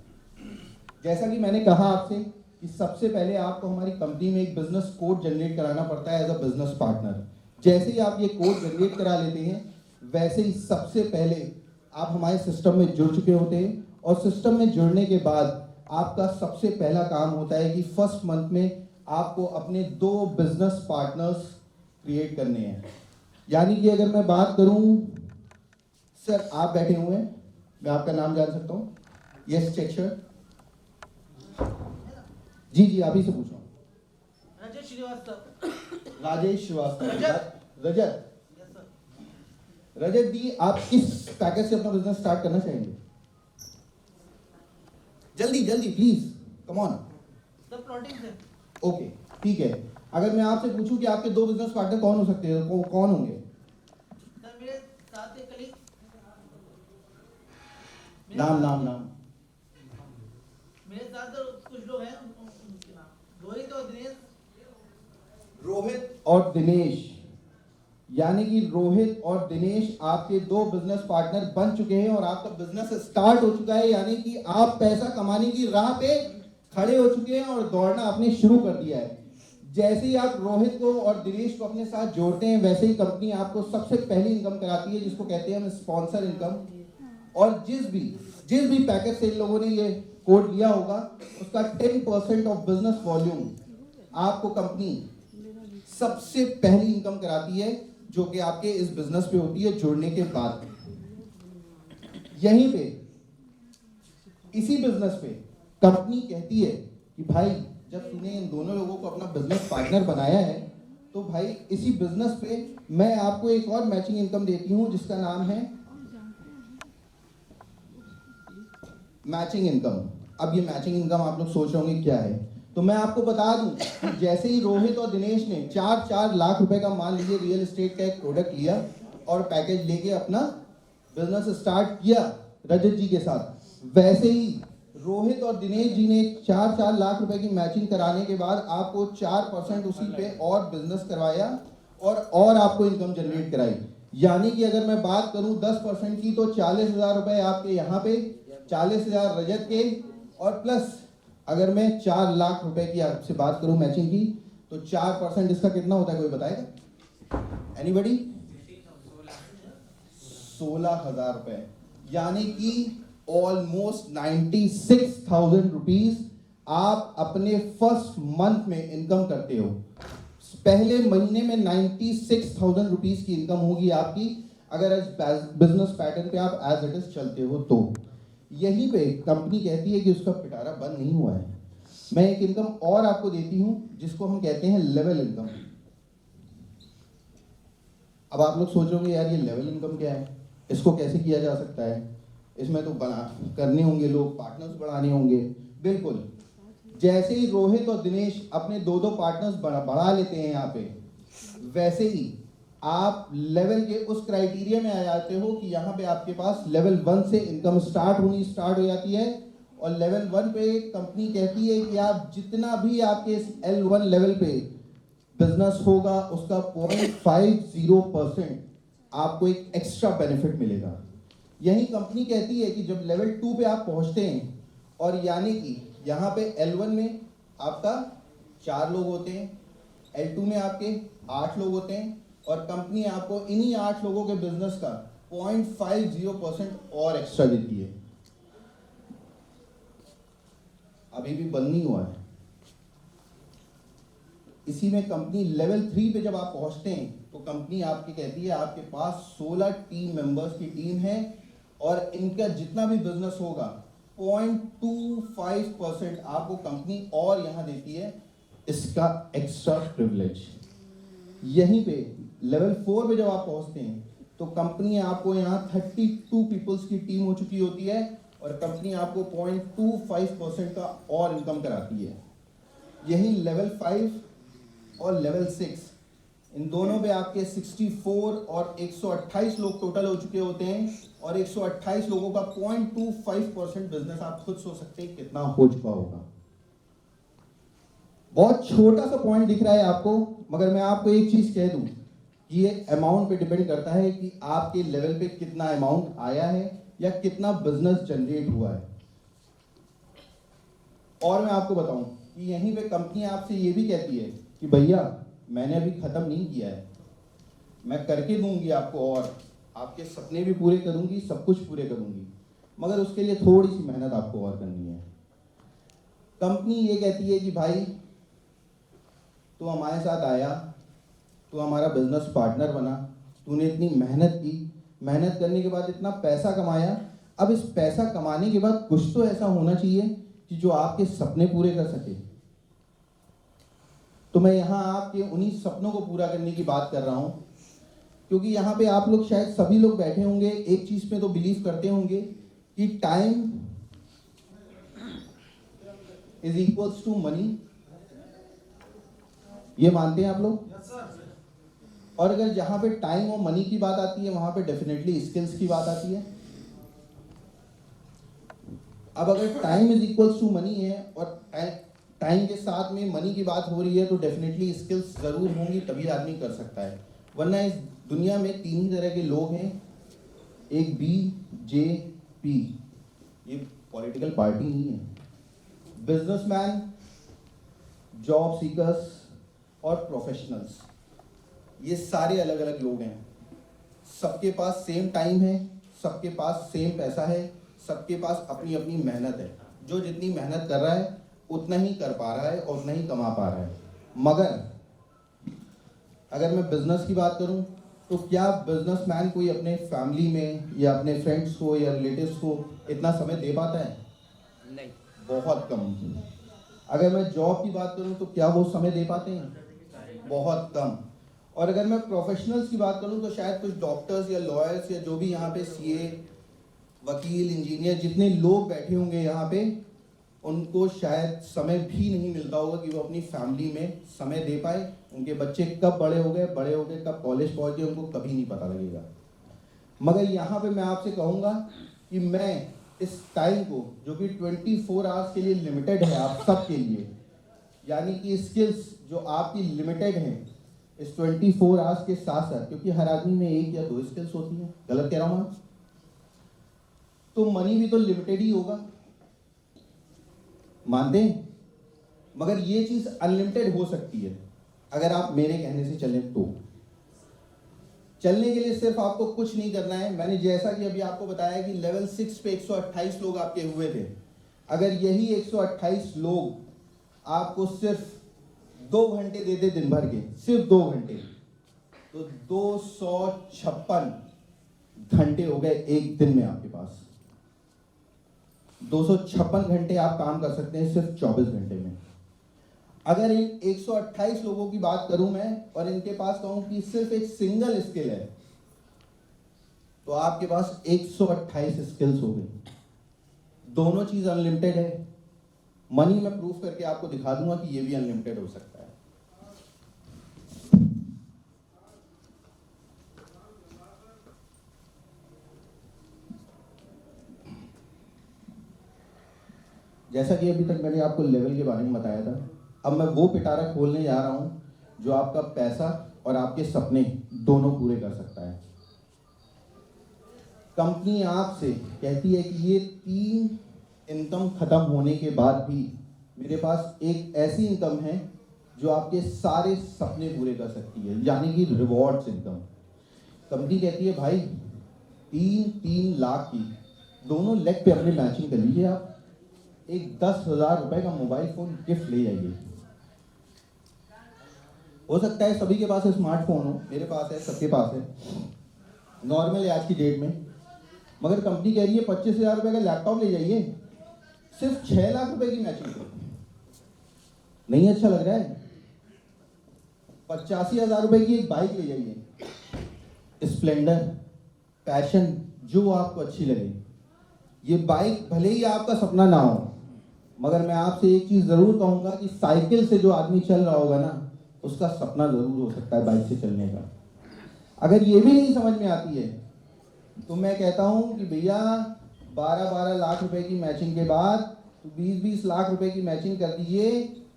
C: जैसा कि मैंने कहा आपसे कि सबसे पहले आपको हमारी कंपनी में एक बिजनेस कोड जनरेट कराना पड़ता है एज अ बिजनेस पार्टनर। जैसे ही आप ये कोड जनरेट करा लेते हैं, वैसे ही सबसे पहले आप हमारे सिस्टम में जुड़ चुके होते हैं और सिस्टम में जुड़ने के बाद आपका सबसे पहला काम होता है कि फर्स्ट मंथ में आपको अपने 2 बिजनेस पार्टनर्स क्रिएट करने हैं। यानी कि अगर मैं बात करूं, सर आप बैठे हुए हैं, मैं आपका नाम जान सकता हूं? Yes check sir. जी आप ही से पूछ रहा हूं।
B: राजेश श्रीवास्तव।
C: राजेश श्रीवास्तव। रजत।
B: Yes sir.
C: रजत जी, आप किस पैकेज से अपना बिजनेस स्टार्ट करना चाहेंगे? जल्दी please, come on.
B: Sir plotting से।
C: ओके ठीक है। अगर मैं आपसे पूछूं कि आपके 2 बिजनेस पार्टनर कौन हो सकते हैं, वो कौन होंगे?
B: सर मेरे साथ एक कलीग।
C: नाम।
B: मेरे साथ तो कुछ लोग हैं, उनके नाम रोहित और दिनेश।
C: रोहित और दिनेश, यानी कि रोहित और दिनेश आपके 2 बिजनेस पार्टनर बन चुके हैं और आपका बिजनेस स्टार्ट हो चुका है। यानी कि आप पैसा कमाने की राह पे खड़े हो चुके हैं और दौड़ना आपने शुरू कर दिया है। जैसे ही आप रोहित को और दिनेश को अपने साथ जोड़ते हैं, वैसे ही कंपनी आपको सबसे पहली इनकम कराती है, जिसको कहते हैं हम स्पॉन्सर इनकम। और जिस भी पैकेज से इन लोगों ने ये कोड लिया होगा, उसका 10% ऑफ बिजनेस वॉल्यूम आपको कंपनी सबसे पहली इनकम कराती है, जो कि आपके इस बिजनेस पे होती है जुड़ने के बाद। यहीं पे इसी बिजनेस पे कंपनी कहती है कि भाई जब तूने इन दोनों लोगों को अपना बिजनेस पार्टनर बनाया है, तो भाई इसी बिजनेस पे मैं आपको एक और मैचिंग इनकम देती हूं, जिसका नाम है मैचिंग इनकम। अब ये मैचिंग इनकम आप लोग सोच रहे होंगे क्या है, तो मैं आपको बता दूं कि जैसे ही रोहित और दिनेश ने 4 लाख रुपए का, मान लीजिए रियल एस्टेट का एक प्रोडक्ट लिया और पैकेज लेके अपना बिजनेस स्टार्ट किया रजत जी के साथ, वैसे ही रोहित और दिनेश जी ने 4 लाख रुपए की मैचिंग कराने के बाद आपको 4% उसी पे और बिजनेस करवाया और आपको इनकम जनरेट कराई। यानी कि अगर मैं बात करूं 10% की, तो 40,000 रुपए आपके यहाँ पे, 40,000 रजत के, और प्लस अगर मैं 4 लाख रुपए की आपसे बात करूं मैचिंग की, तो 4% इसका कितना होता है, कोई बताएगा? एनीबॉडी? 16,000 रुपए, यानी कि ऑलमोस्ट 96,000 रुपीज आप अपने फर्स्ट मंथ में इनकम करते हो। पहले महीने में 96,000 रुपीज की इनकम होगी आपकी, अगर एज बिजनेस पैटर्न पे आप एज इट इज चलते हो तो। यहीं पे कंपनी कहती है कि उसका पिटारा बंद नहीं हुआ है। मैं एक इनकम और आपको देती हूं जिसको हम कहते हैं लेवल इनकम। अब आप लोग सोच रहे होंगे यार ये लेवल इनकम क्या है, इसको कैसे किया जा सकता है, इसमें तो बना करने होंगे लोग, पार्टनर्स बढ़ाने होंगे। बिल्कुल, जैसे ही रोहित और दिनेश अपने 2-2 पार्टनर्स बढ़ा लेते हैं यहाँ पे, वैसे ही आप लेवल के उस क्राइटेरिया में आ जाते हो कि यहाँ पे आपके पास लेवल 1 से इनकम स्टार्ट हो जाती है। और लेवल 1 पे कंपनी कहती है कि आप जितना भी आपके इस L1 लेवल पे बिजनेस होगा उसका 0.50% आपको एक एक्स्ट्रा बेनिफिट मिलेगा। यही कंपनी कहती है कि जब लेवल 2 पे आप पहुंचते हैं, और यानी कि यहाँ पे L1 में आपका 4 लोग होते हैं, L2 में आपके 8 लोग होते हैं, और कंपनी आपको इन्हीं 8 लोगों के बिजनेस का 0.50% और एक्स्ट्रा देती है। अभी भी बंद नहीं हुआ है। इसी में कंपनी लेवल 3 पे जब आप पहुंचते हैं तो कंपनी आपकी कहती है आपके पास 16 टीम मेंबर्स की टीम है, और इनका जितना भी बिजनेस होगा 0.25% आपको कंपनी और यहां देती है इसका एक्स्ट्रा प्रिविलेज। यहीं पे लेवल 4 पे जब आप पहुंचते हैं तो कंपनी आपको यहाँ 32 पीपल्स की टीम हो चुकी होती है, और कंपनी आपको 0.25% का और इनकम कराती है। यही लेवल 5 और लेवल 6, इन दोनों पे आपके 64 और 128 लोग टोटल हो चुके होते हैं, और 128 लोगों का 0.25% बिजनेस आप खुद सोच सकते हैं कितना हो चुका होगा। बहुत छोटा सा पॉइंट दिख रहा है आपको, मगर मैं आपको एक चीज कह दूं कि ये अमाउंट पे डिपेंड करता है कि आपके लेवल पे कितना अमाउंट आया है या कितना बिजनेस जनरेट हुआ है। और मैं आपको बताऊं कि यहीं पे कंपनी आपसे ये भी कहती है कि भैया मैंने अभी खत्म नहीं किया है, मैं करके दूंगी आपको, और आपके सपने भी पूरे करूंगी, सब कुछ पूरे करूंगी, मगर उसके लिए थोड़ी सी मेहनत आपको और करनी है। कंपनी ये कहती है कि भाई तू हमारे साथ आया, तू हमारा बिजनेस पार्टनर बना, तूने इतनी मेहनत की, मेहनत करने के बाद इतना पैसा कमाया, अब इस पैसा कमाने के बाद कुछ तो ऐसा होना चाहिए कि जो आपके सपने पूरे कर सके। तो मैं यहाँ आपके उन्हीं सपनों को पूरा करने की बात कर रहा हूँ, क्योंकि यहाँ पे आप लोग शायद सभी लोग बैठे होंगे, एक चीज पे तो बिलीव करते होंगे कि time is equals to money. ये मानते हैं आप लोग? और अगर जहां पे टाइम और मनी की बात आती है वहां पे डेफिनेटली स्किल्स की बात आती है। अब अगर time is equals to money है और टाइम के साथ में मनी की बात हो रही है तो डेफिनेटली स्किल्स जरूर होंगी, तभी आदमी कर सकता है। वरना इस दुनिया में 3 ही तरह के लोग हैं, एक BJP, ये पॉलिटिकल पार्टी नहीं है, बिजनेसमैन, जॉब सीकर्स और प्रोफेशनल्स। ये सारे अलग अलग लोग हैं। सबके पास सेम टाइम है, सबके पास सेम पैसा है, सबके पास अपनी अपनी मेहनत है। जो जितनी मेहनत कर रहा है उतना ही कर पा रहा है और उतना ही कमा पा रहा है। मगर अगर मैं बिजनेस की बात करूं तो क्या बिजनेसमैन कोई अपने फैमिली में या अपने फ्रेंड्स को या रिलेटिव्स को इतना समय दे पाता है? नहीं, बहुत कम। अगर मैं जॉब की बात करूं तो क्या वो समय दे पाते हैं? बहुत कम। और अगर मैं प्रोफेशनल्स की बात करूं तो शायद कुछ डॉक्टर्स या लॉयर्स या जो भी यहाँ पे CA, वकील, इंजीनियर, जितने लोग बैठे होंगे यहाँ पे, उनको शायद समय भी नहीं मिलता होगा कि वो अपनी फैमिली में समय दे पाए। उनके बच्चे कब बड़े हो गए, कब कॉलेज पहुँच गए, उनको कभी नहीं पता लगेगा। मगर यहाँ पे मैं आपसे कहूँगा कि मैं इस टाइम को, जो कि 24 आवर्स के लिए लिमिटेड है आप सब के लिए, यानी कि स्किल्स जो आपकी लिमिटेड हैं इस 24 आवर्स के साथ साथ, क्योंकि हर आदमी में 1 या 2 स्किल्स होती हैं, गलत कह रहा हूँ मैं? तो मनी भी तो लिमिटेड ही होगा, मानते हैं? मगर ये चीज अनलिमिटेड हो सकती है अगर आप मेरे कहने से चलें तो। चलने के लिए सिर्फ आपको कुछ नहीं करना है। मैंने जैसा कि अभी आपको बताया कि लेवल 6 पे 128 लोग आपके हुए थे। अगर यही 128 लोग आपको सिर्फ 2 घंटे देते दिन भर के, सिर्फ 2 घंटे, तो 256 घंटे हो गए एक दिन में आपके पास। 256 घंटे आप काम कर सकते हैं सिर्फ 24 घंटे में। अगर इन 128 लोगों की बात करूं मैं और इनके पास कहूं कि सिर्फ एक सिंगल स्किल है, तो आपके पास 128 स्किल्स हो गई। दोनों चीज अनलिमिटेड है। मनी में प्रूफ करके आपको दिखा दूंगा कि ये भी अनलिमिटेड हो सकता है। जैसा कि अभी तक मैंने आपको लेवल के बारे में बताया था, अब मैं वो पिटारा खोलने जा रहा हूं जो आपका पैसा और आपके सपने दोनों पूरे कर सकता है। कंपनी आपसे कहती है कि ये 3 इनकम खत्म होने के बाद भी मेरे पास एक ऐसी इनकम है जो आपके सारे सपने पूरे कर सकती है, यानी कि रिवॉर्ड्स इनकम। कंपनी कहती है भाई 3 लाख की दोनों लेग पे अपने मैचिंग कर लीजिए, आप एक 10,000 रुपए का मोबाइल फोन गिफ्ट ले जाइए। हो सकता है सभी के पास स्मार्टफोन हो, मेरे पास है, सबके पास है, नॉर्मल है आज की डेट में, मगर कंपनी कह रही है 25,000 रुपए का लैपटॉप ले जाइए, सिर्फ 6 लाख रुपए की मैचिंग करो। नहीं अच्छा लग रहा है? 85,000 रुपए की एक बाइक ले जाइए, स्प्लेंडर, पैशन, जो आपको अच्छी लगे। ये बाइक भले ही आपका सपना ना हो, मगर मैं आपसे एक चीज जरूर कहूंगा कि साइकिल से जो आदमी चल रहा होगा ना, उसका सपना जरूर हो सकता है बाइक से चलने का। अगर ये भी नहीं समझ में आती है तो मैं कहता हूं कि भैया 12 लाख रुपए की मैचिंग के बाद तो 20 लाख रुपए की मैचिंग कर दीजिए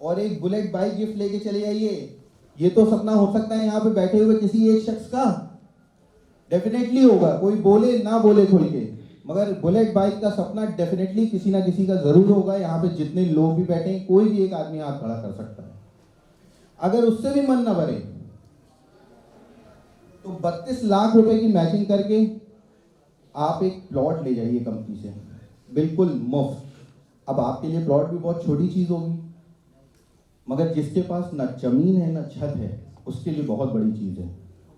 C: और एक बुलेट बाइक गिफ्ट लेके चले जाइए। ये तो सपना हो सकता है यहाँ पे बैठे हुए किसी एक शख्स का, डेफिनेटली होगा, कोई बोले ना बोले खुल के, मगर बुलेट बाइक का सपना डेफिनेटली किसी ना किसी का जरूर होगा। यहाँ पे जितने लोग भी बैठे हैं, कोई भी एक आदमी हाथ खड़ा कर सकता है। अगर उससे भी मन ना भरे तो 32 लाख रुपए की मैचिंग करके आप एक प्लॉट ले जाइए कंपनी से, बिल्कुल मुफ्त। अब आपके लिए प्लॉट भी बहुत छोटी चीज होगी, मगर जिसके पास ना जमीन है ना छत है, उसके लिए बहुत बड़ी चीज है।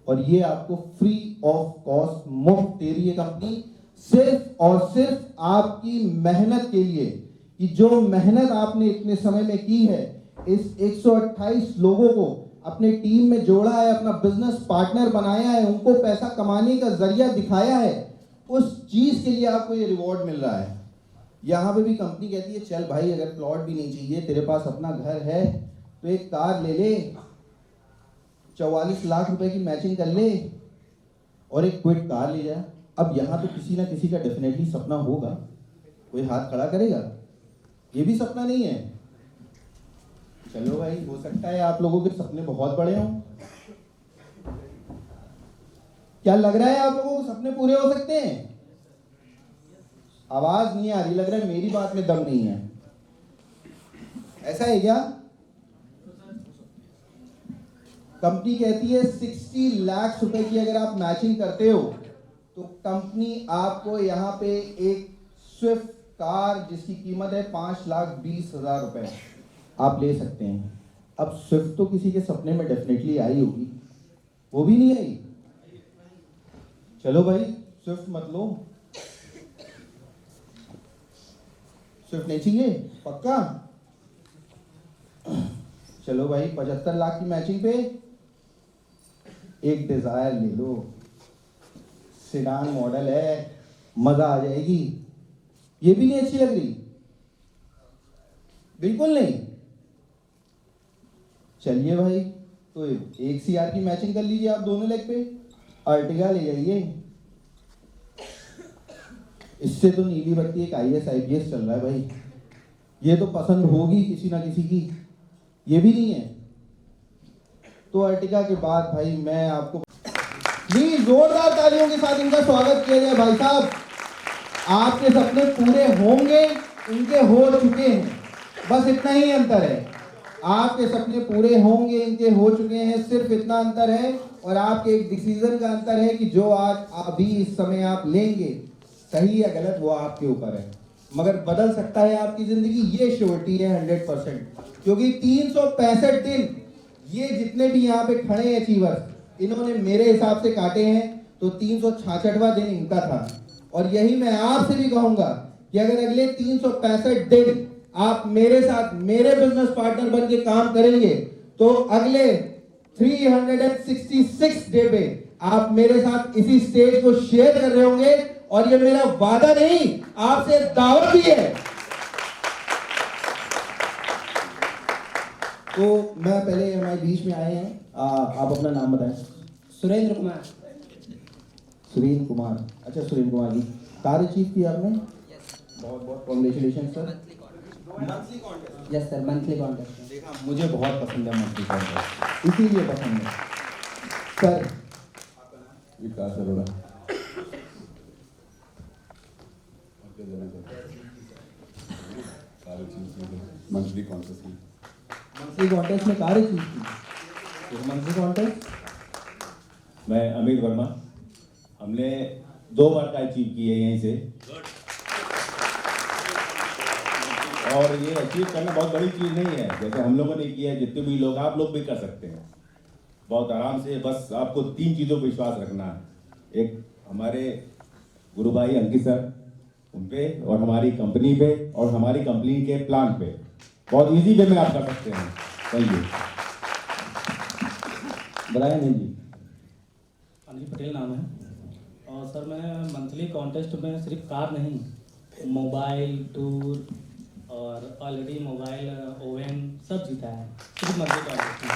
C: और ये आपको फ्री ऑफ कॉस्ट मुफ्त दे रही है कंपनी, सिर्फ और सिर्फ आपकी मेहनत के लिए, कि जो मेहनत आपने इतने समय में की है, इस 128 लोगों को अपने टीम में जोड़ा है, अपना बिजनेस पार्टनर बनाया है, उनको पैसा कमाने का जरिया दिखाया है, उस चीज के लिए आपको ये रिवॉर्ड मिल रहा है। यहाँ पे भी कंपनी कहती है चल भाई, अगर प्लॉट भी नहीं चाहिए, तेरे पास अपना घर है, तो एक कार ले ले, 44 लाख रुपए की मैचिंग कर ले और एक क्विट कार ले जा। अब यहाँ तो किसी ना किसी का डेफिनेटली सपना होगा, कोई हाथ खड़ा करेगा? ये भी सपना नहीं है? चलो भाई, हो सकता है आप लोगों के सपने बहुत बड़े हों। क्या लग रहा है आप लोगों को सपने पूरे हो सकते हैं? आवाज नहीं आ रही, लग रहा है मेरी बात में दम नहीं है। ऐसा है क्या? कंपनी कहती है 60 लाख रुपए की अगर आप मैचिंग करते हो तो कंपनी आपको यहाँ पे एक स्विफ्ट कार जिसकी कीमत है 5,20,000 रुपए आप ले सकते हैं। अब स्विफ्ट तो किसी के सपने में डेफिनेटली आई होगी, वो भी नहीं आई। चलो भाई, स्विफ्ट मत लो, स्विफ्ट नहीं चाहिए पक्का? चलो भाई, 75 लाख की मैचिंग पे एक डिजायर ले लो, सेडान मॉडल है, मजा आ जाएगी। ये भी नहीं अच्छी लग रही? बिल्कुल नहीं। चलिए भाई, तो 1 CR की मैचिंग कर लीजिए आप दोनों लेग पे, अर्टिगा ले जाइए। इससे तो नीली बत्ती एक IAS IPS चल रहा है भाई, ये तो पसंद होगी किसी ना किसी की। ये भी नहीं है तो अर्टिगा के बाद भाई मैं आपको प्लीज जोरदार तालियों के साथ इनका स्वागत किया जाए। भाई साहब, आपके सपने पूरे होंगे, इनके हो चुके हैं, बस इतना ही अंतर है। आपके सपने पूरे होंगे, इनके हो चुके हैं, सिर्फ इतना अंतर है। और आपके एक डिसीजन का अंतर है कि जो आज अभी इस समय आप लेंगे, सही या गलत वो आपके ऊपर है, मगर बदल सकता है आपकी जिंदगी, ये श्योरिटी है 100%। क्योंकि 365 दिन ये जितने भी यहाँ पे खड़े हैं अचीवर्स, इन्होंने मेरे हिसाब से काटे हैं तो 366वां दिन इनका था। और यही मैं आपसे भी कहूंगा कि अगर अगले 365 दिन आप मेरे साथ मेरे बिजनेस पार्टनर बन के काम करेंगे तो अगले 366 डे पे आप मेरे साथ इसी स्टेज को शेयर कर रहे होंगे। और ये मेरा वादा नहीं, आपसे दावत भी है। तो मैं पहले हमारे बीच में आए हैं, आप अपना नाम बताएं।
D: सुरेंद्र कुमार।
C: सुरेंद्र कुमार, अच्छा सुरेंद्र कुमार जी, कार अचीव की आपने, बहुत बहुत congratulation sir. Monthly contest,
D: yes sir, monthly contest.
C: देखा मुझे बहुत पसंद है मंथली कॉन्टेस्ट, इसीलिए पसंद है sir. Vikas Arora,
E: monthly contest
C: monthly contest में कार अचीव की, मंथली कॉन्टेस्ट।
E: मैं अमित वर्मा, हमने 2 बार का अचीव की है यहीं से, और ये अचीव करना बहुत बड़ी चीज़ नहीं है। जैसे हम लोगों ने किया है, जितने भी लोग, आप लोग भी कर सकते हैं बहुत आराम से। बस आपको 3 चीज़ों पर विश्वास रखना है। एक हमारे गुरु भाई अंकित सर उन पे, और हमारी कंपनी पे, और हमारी कंपनी के प्लान पे। बहुत इजी वे में आप कर सकते हैं। Thank you.
C: बताया नहीं जी।
D: अनिल पटेल नाम है, और सर मैं मंथली कॉन्टेस्ट में सिर्फ कार नहीं, मोबाइल टूर और ऑलरेडी मोबाइल ओवन सब जीता है, सिर्फ मंथली कॉन्टेस्ट में।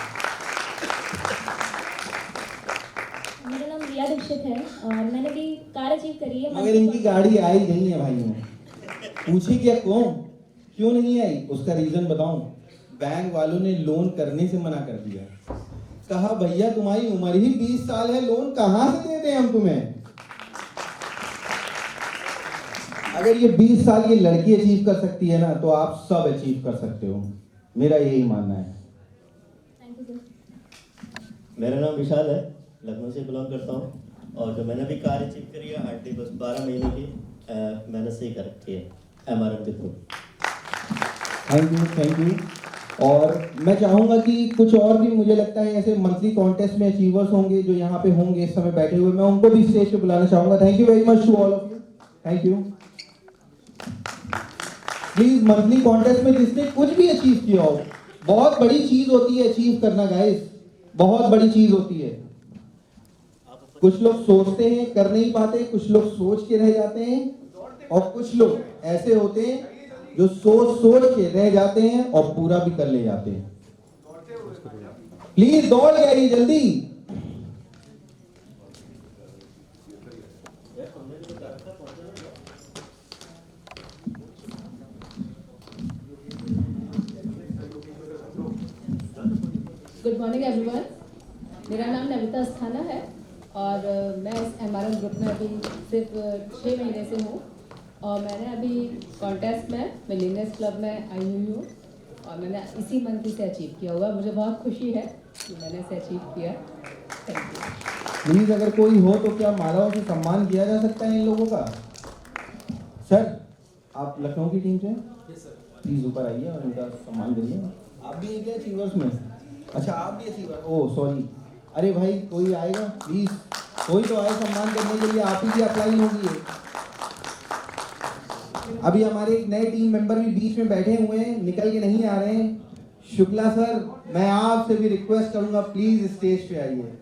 F: मेरा नाम रिया दीक्षित है और मैंने भी कार अचीव करी है।
C: मगर इनकी गाड़ी आई नहीं है भाइयों, पूछे क्या क्यों नहीं आई, उसका रीजन बताऊं। बैंक वालों ने लोन करने से मना कर दिया, कहा भैया तुम्हारी उम्र ही 20 साल है, लोन कहां से देते हैं हम तुम्हें। अगर ये 20 साल ये लड़की अचीव कर सकती है ना, तो आप सब अचीव कर सकते हो, मेरा यही मानना है।
F: Thank you sir.
G: मेरा नाम विशाल है, लखनऊ से बिलोंग करता हूँ, और जो मैंने भी कार अचीव करी है हार्डली बस 12 महीने की मेहनत से ही कर रखी है MRM के थ्रू।
C: Thank you. और मैं चाहूंगा कि कुछ और भी, मुझे लगता है ऐसे मंथली कॉन्टेस्ट में अचीवर्स होंगे जो यहाँ पे होंगे इस समय बैठे हुए, मैं उनको भी स्टेज पे बुलाना चाहूंगा। Thank you very much to all of you, thank you. Please monthly contest में जिसने कुछ भी अचीव किया हो, बहुत बड़ी चीज होती है अचीव करना गाइस, बहुत बड़ी चीज होती है। कुछ लोग सोचते हैं कर नहीं पाते, कुछ लोग सोच के रह जाते हैं, और कुछ लोग ऐसे होते हैं जो सोच के रह जाते हैं और पूरा भी कर ले जाते हैं। प्लीज दौड़ जाइए जल्दी।
H: गुड मॉर्निंग एवरीवन, मेरा नाम नविता अस्थाना है और मैं इस MRM ग्रुप में अभी सिर्फ 6 महीने से हूँ, और मैंने अभी कॉन्टेस्ट में मिलीनियर्स क्लब में आई हुई हूँ और मैंने इसी मंथ से अचीव किया हुआ। मुझे बहुत खुशी है कि मैंने इसे अचीव किया। Thank you.
C: प्लीज अगर कोई हो तो क्या मालाओं से सम्मान किया जा सकता है इन लोगों का। सर आप लखनऊ की टीम से हैं? प्लीज ऊपर आइए और उनका सम्मान करिए। आप भी क्या अचीवर्स में? अच्छा आप भी अचीवर, ओह सॉरी। अरे भाई कोई आएगा प्लीज, कोई तो आए सम्मान करने के लिए, आप ही की अप्लाई होगी। अभी हमारे एक नए टीम मेंबर भी बीच में बैठे हुए हैं, निकल के नहीं आ रहे हैं। शुक्ला सर, मैं आपसे भी रिक्वेस्ट करूंगा प्लीज स्टेज पे आइए।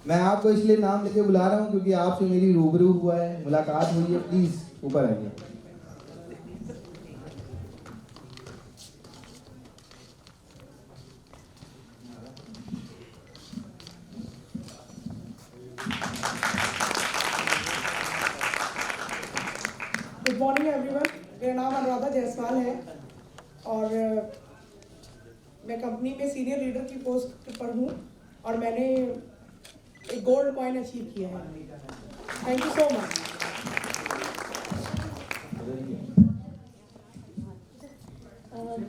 C: मैं आपको इसलिए नाम लेके बुला रहा हूं क्योंकि आपसे मेरी रूबरू हुआ है, मुलाकात हुई है। प्लीज ऊपर आइए।
I: गुड मॉर्निंग एवरीवन, मेरा नाम अनुराधा जायसवाल है और मैं कंपनी में सीनियर लीडर की पोस्ट पर हूँ और मैंने एक गोल्ड कॉइन अचीव किया है। Thank you so much.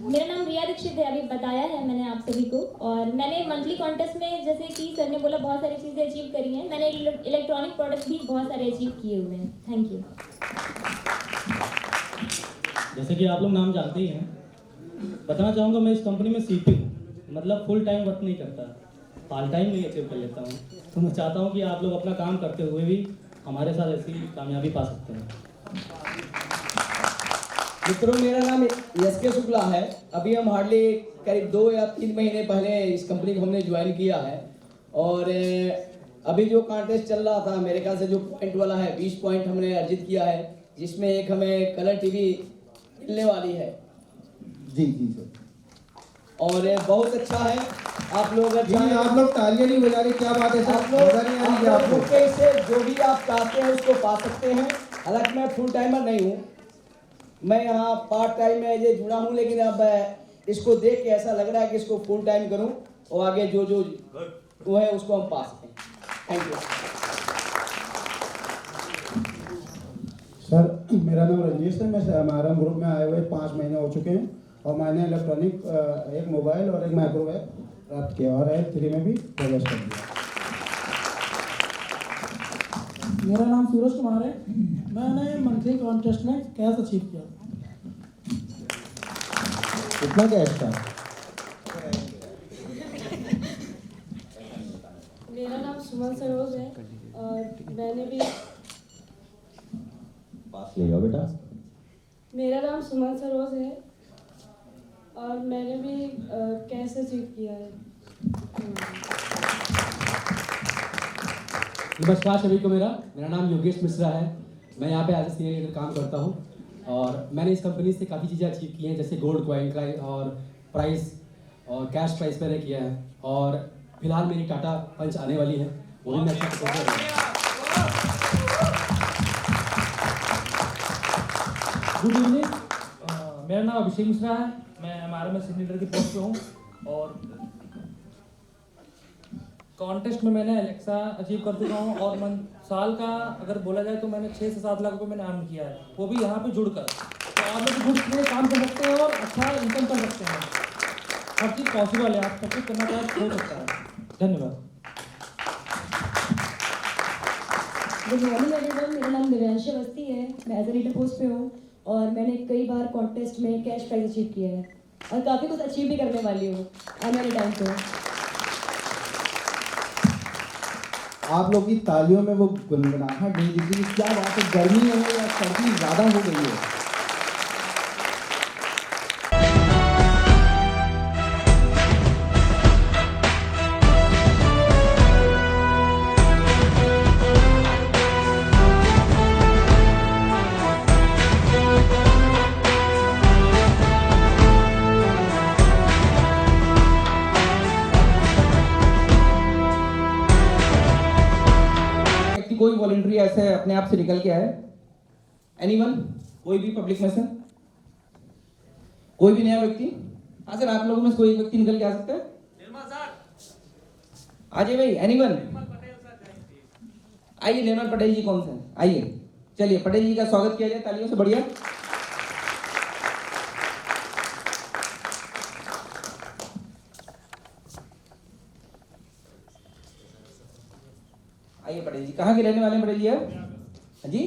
F: मेरा नाम रिया दीक्षित है, अभी बताया है मैंने आप सभी को, और मैंने मंथली कॉन्टेस्ट में जैसे कि सर ने बोला बहुत सारी चीज़ें अचीव करी हैं। मैंने इलेक्ट्रॉनिक प्रोडक्ट्स भी बहुत सारे अचीव किए हुए हैं। Thank you.
D: जैसे कि आप लोग नाम जानते ही हैं, बताना चाहूँगा मैं इस कंपनी में सीपी हूँ, मतलब फुल टाइम वर्क नहीं करता, पार्ट टाइम में अचीव कर लेता हूँ। तो मैं चाहता हूँ कि आप लोग अपना काम करते हुए भी हमारे साथ ऐसी कामयाबी पा सकते हैं।
J: मित्रों, मेरा नाम SK शुक्ला है। अभी हम हार्डली करीब 2 या 3 महीने पहले इस कंपनी को हमने ज्वाइन किया है और अभी जो कॉन्टेस्ट चल रहा था मेरे ख्याल से जो पॉइंट वाला है 20 पॉइंट हमने अर्जित किया है, जिसमें एक हमें कलर टीवी मिलने वाली है।
C: जी जी सर।
J: और बहुत अच्छा है। आप लोग
C: जी आप लोग तालियां नहीं बजा रहे, क्या बात है सर?
J: आप लोग
C: मजा नहीं आ रही क्या आपको?
J: से जो भी आप चाहते हैं उसको पा सकते हैं। हालांकि मैं फुल टाइमर नहीं हूँ, मैं यहाँ पार्ट टाइम में ये जुड़ा हूँ, लेकिन अब इसको देख के ऐसा लग रहा है कि इसको फुल टाइम करूँ और आगे जो जो वो है उसको हम पा सकें। Thank you
K: sir. मेरा नाम रजनीश है। मैं हमारा ग्रुप में आए हुए 5 महीने हो चुके हैं और मैंने इलेक्ट्रॉनिक एक मोबाइल और एक माइक्रोवेव प्राप्त किया और L3 में भी प्रवेश कर दिया।
B: मेरा नाम सूरज कुमार है। मैंने मंथली कॉन्टेस्ट में कैश अचीव किया।
C: कितना कैश था?
L: मेरा नाम सुमन सरोज है और मैंने भी
E: पास ले जाओ बेटा।
L: मेरा नाम सुमन सरोज है और मैंने भी कैश अचीव किया है।
M: नमस्कार सभी को। मेरा नाम योगेश मिश्रा है। मैं यहाँ पे एज ए सीनियर लीडर काम करता हूँ और मैंने इस कंपनी से काफ़ी चीज़ें अचीव की हैं, जैसे गोल्ड कॉइन का और प्राइस और कैश प्राइस मैंने किया है और फिलहाल मेरी टाटा पंच आने वाली है, वो भी मैं अच्छा कर रहा हूँ।
N: गुड इवनिंग, मेरा नाम अभिषेक मिश्रा है। मैं MRM में सीनियर लीडर की पोस्ट पे हूँ और कॉन्टेस्ट में मैंने एलेक्सा अचीव कर चुका हूँ और साल का अगर बोला जाए तो मैंने 6 से 7 लाख रुपए मैंने अर्न किया है, वो भी यहाँ पे जुड़कर। तो आप लोग जुड़ के काम कर सकते हैं और अच्छा इनकम कर सकते हैं। हर चीज़ पॉसिबल है, आप सब कुछ करना चाहें हो सकता है। धन्यवाद।
F: गुड मॉर्निंग एवरीवन, मेरा नाम दिव्यांशी अवस्थी है। मैं एज ए लीडर पोस्ट पे हूँ और मैंने कई बार कॉन्टेस्ट में कैश प्राइज अचीव किया है और काफ़ी कुछ अचीव भी करने वाली हूँ आने वाले टाइम पे।
C: आप लोग की तालियों में वो गुनगुनाहट नहीं दिख रही, क्या बात है? गर्मी है या सर्दी ज़्यादा हो गई है?
J: कोई वॉलंटरी ऐसे अपने आप से निकल के आए? एनीवन? कोई भी पब्लिक में से कोई भी नया व्यक्ति? हाँ सर, आप लोगों में से कोई व्यक्ति निकल के आ सकता है? आ जाइए भाई। एनीवन? आइए। निर्मल पटेल जी कौन से? आइए, चलिए पटेल जी का स्वागत किया जाए तालियों से। बढ़िया। आइए पटेल जी। कहाँ के रहने वाले हैं पटेल जी आप? जी,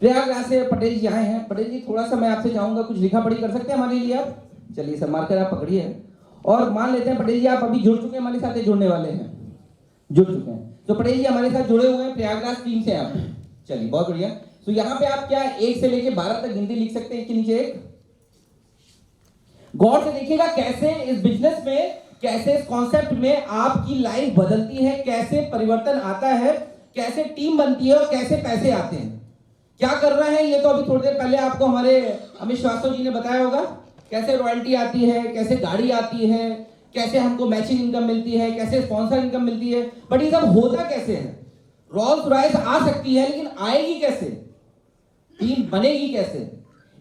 J: प्रयागराज से पटेल जी आए हैं। पटेल जी थोड़ा सा मैं आपसे चाहूंगा, कुछ लिखा पढ़ी कर सकते हैं हमारे लिए आप? चलिए सर, मार्कर आप पकड़िए और मान लेते हैं पटेल जी आप अभी जुड़ चुके हैं हमारे साथ, जुड़ने वाले हैं, जुड़ चुके हैं। तो पटेल जी हमारे साथ जुड़े हुए हैं, प्रयागराज टीम से आप। चलिए बहुत बढ़िया। तो यहाँ पे आप क्या 1 से लेके 12 तक गिनती लिख सकते हैं, एक के नीचे एक? गौर से देखिएगा कैसे इस बिजनेस में, कैसे इस कॉन्सेप्ट में आपकी लाइफ बदलती है, कैसे परिवर्तन आता है, कैसे टीम बनती है और कैसे पैसे आते हैं। क्या कर रहे हैं ये तो अभी थोड़ी देर पहले आपको हमारे अमित श्रीवास्तव जी ने बताया होगा। कैसे रॉयल्टी आती है, कैसे गाड़ी आती है, कैसे हमको मैचिंग इनकम मिलती है, कैसे स्पॉन्सर इनकम मिलती है। बट ये सब होता कैसे है? रोल्स रॉयस आ सकती है, लेकिन आएगी कैसे? टीम बनेगी कैसे?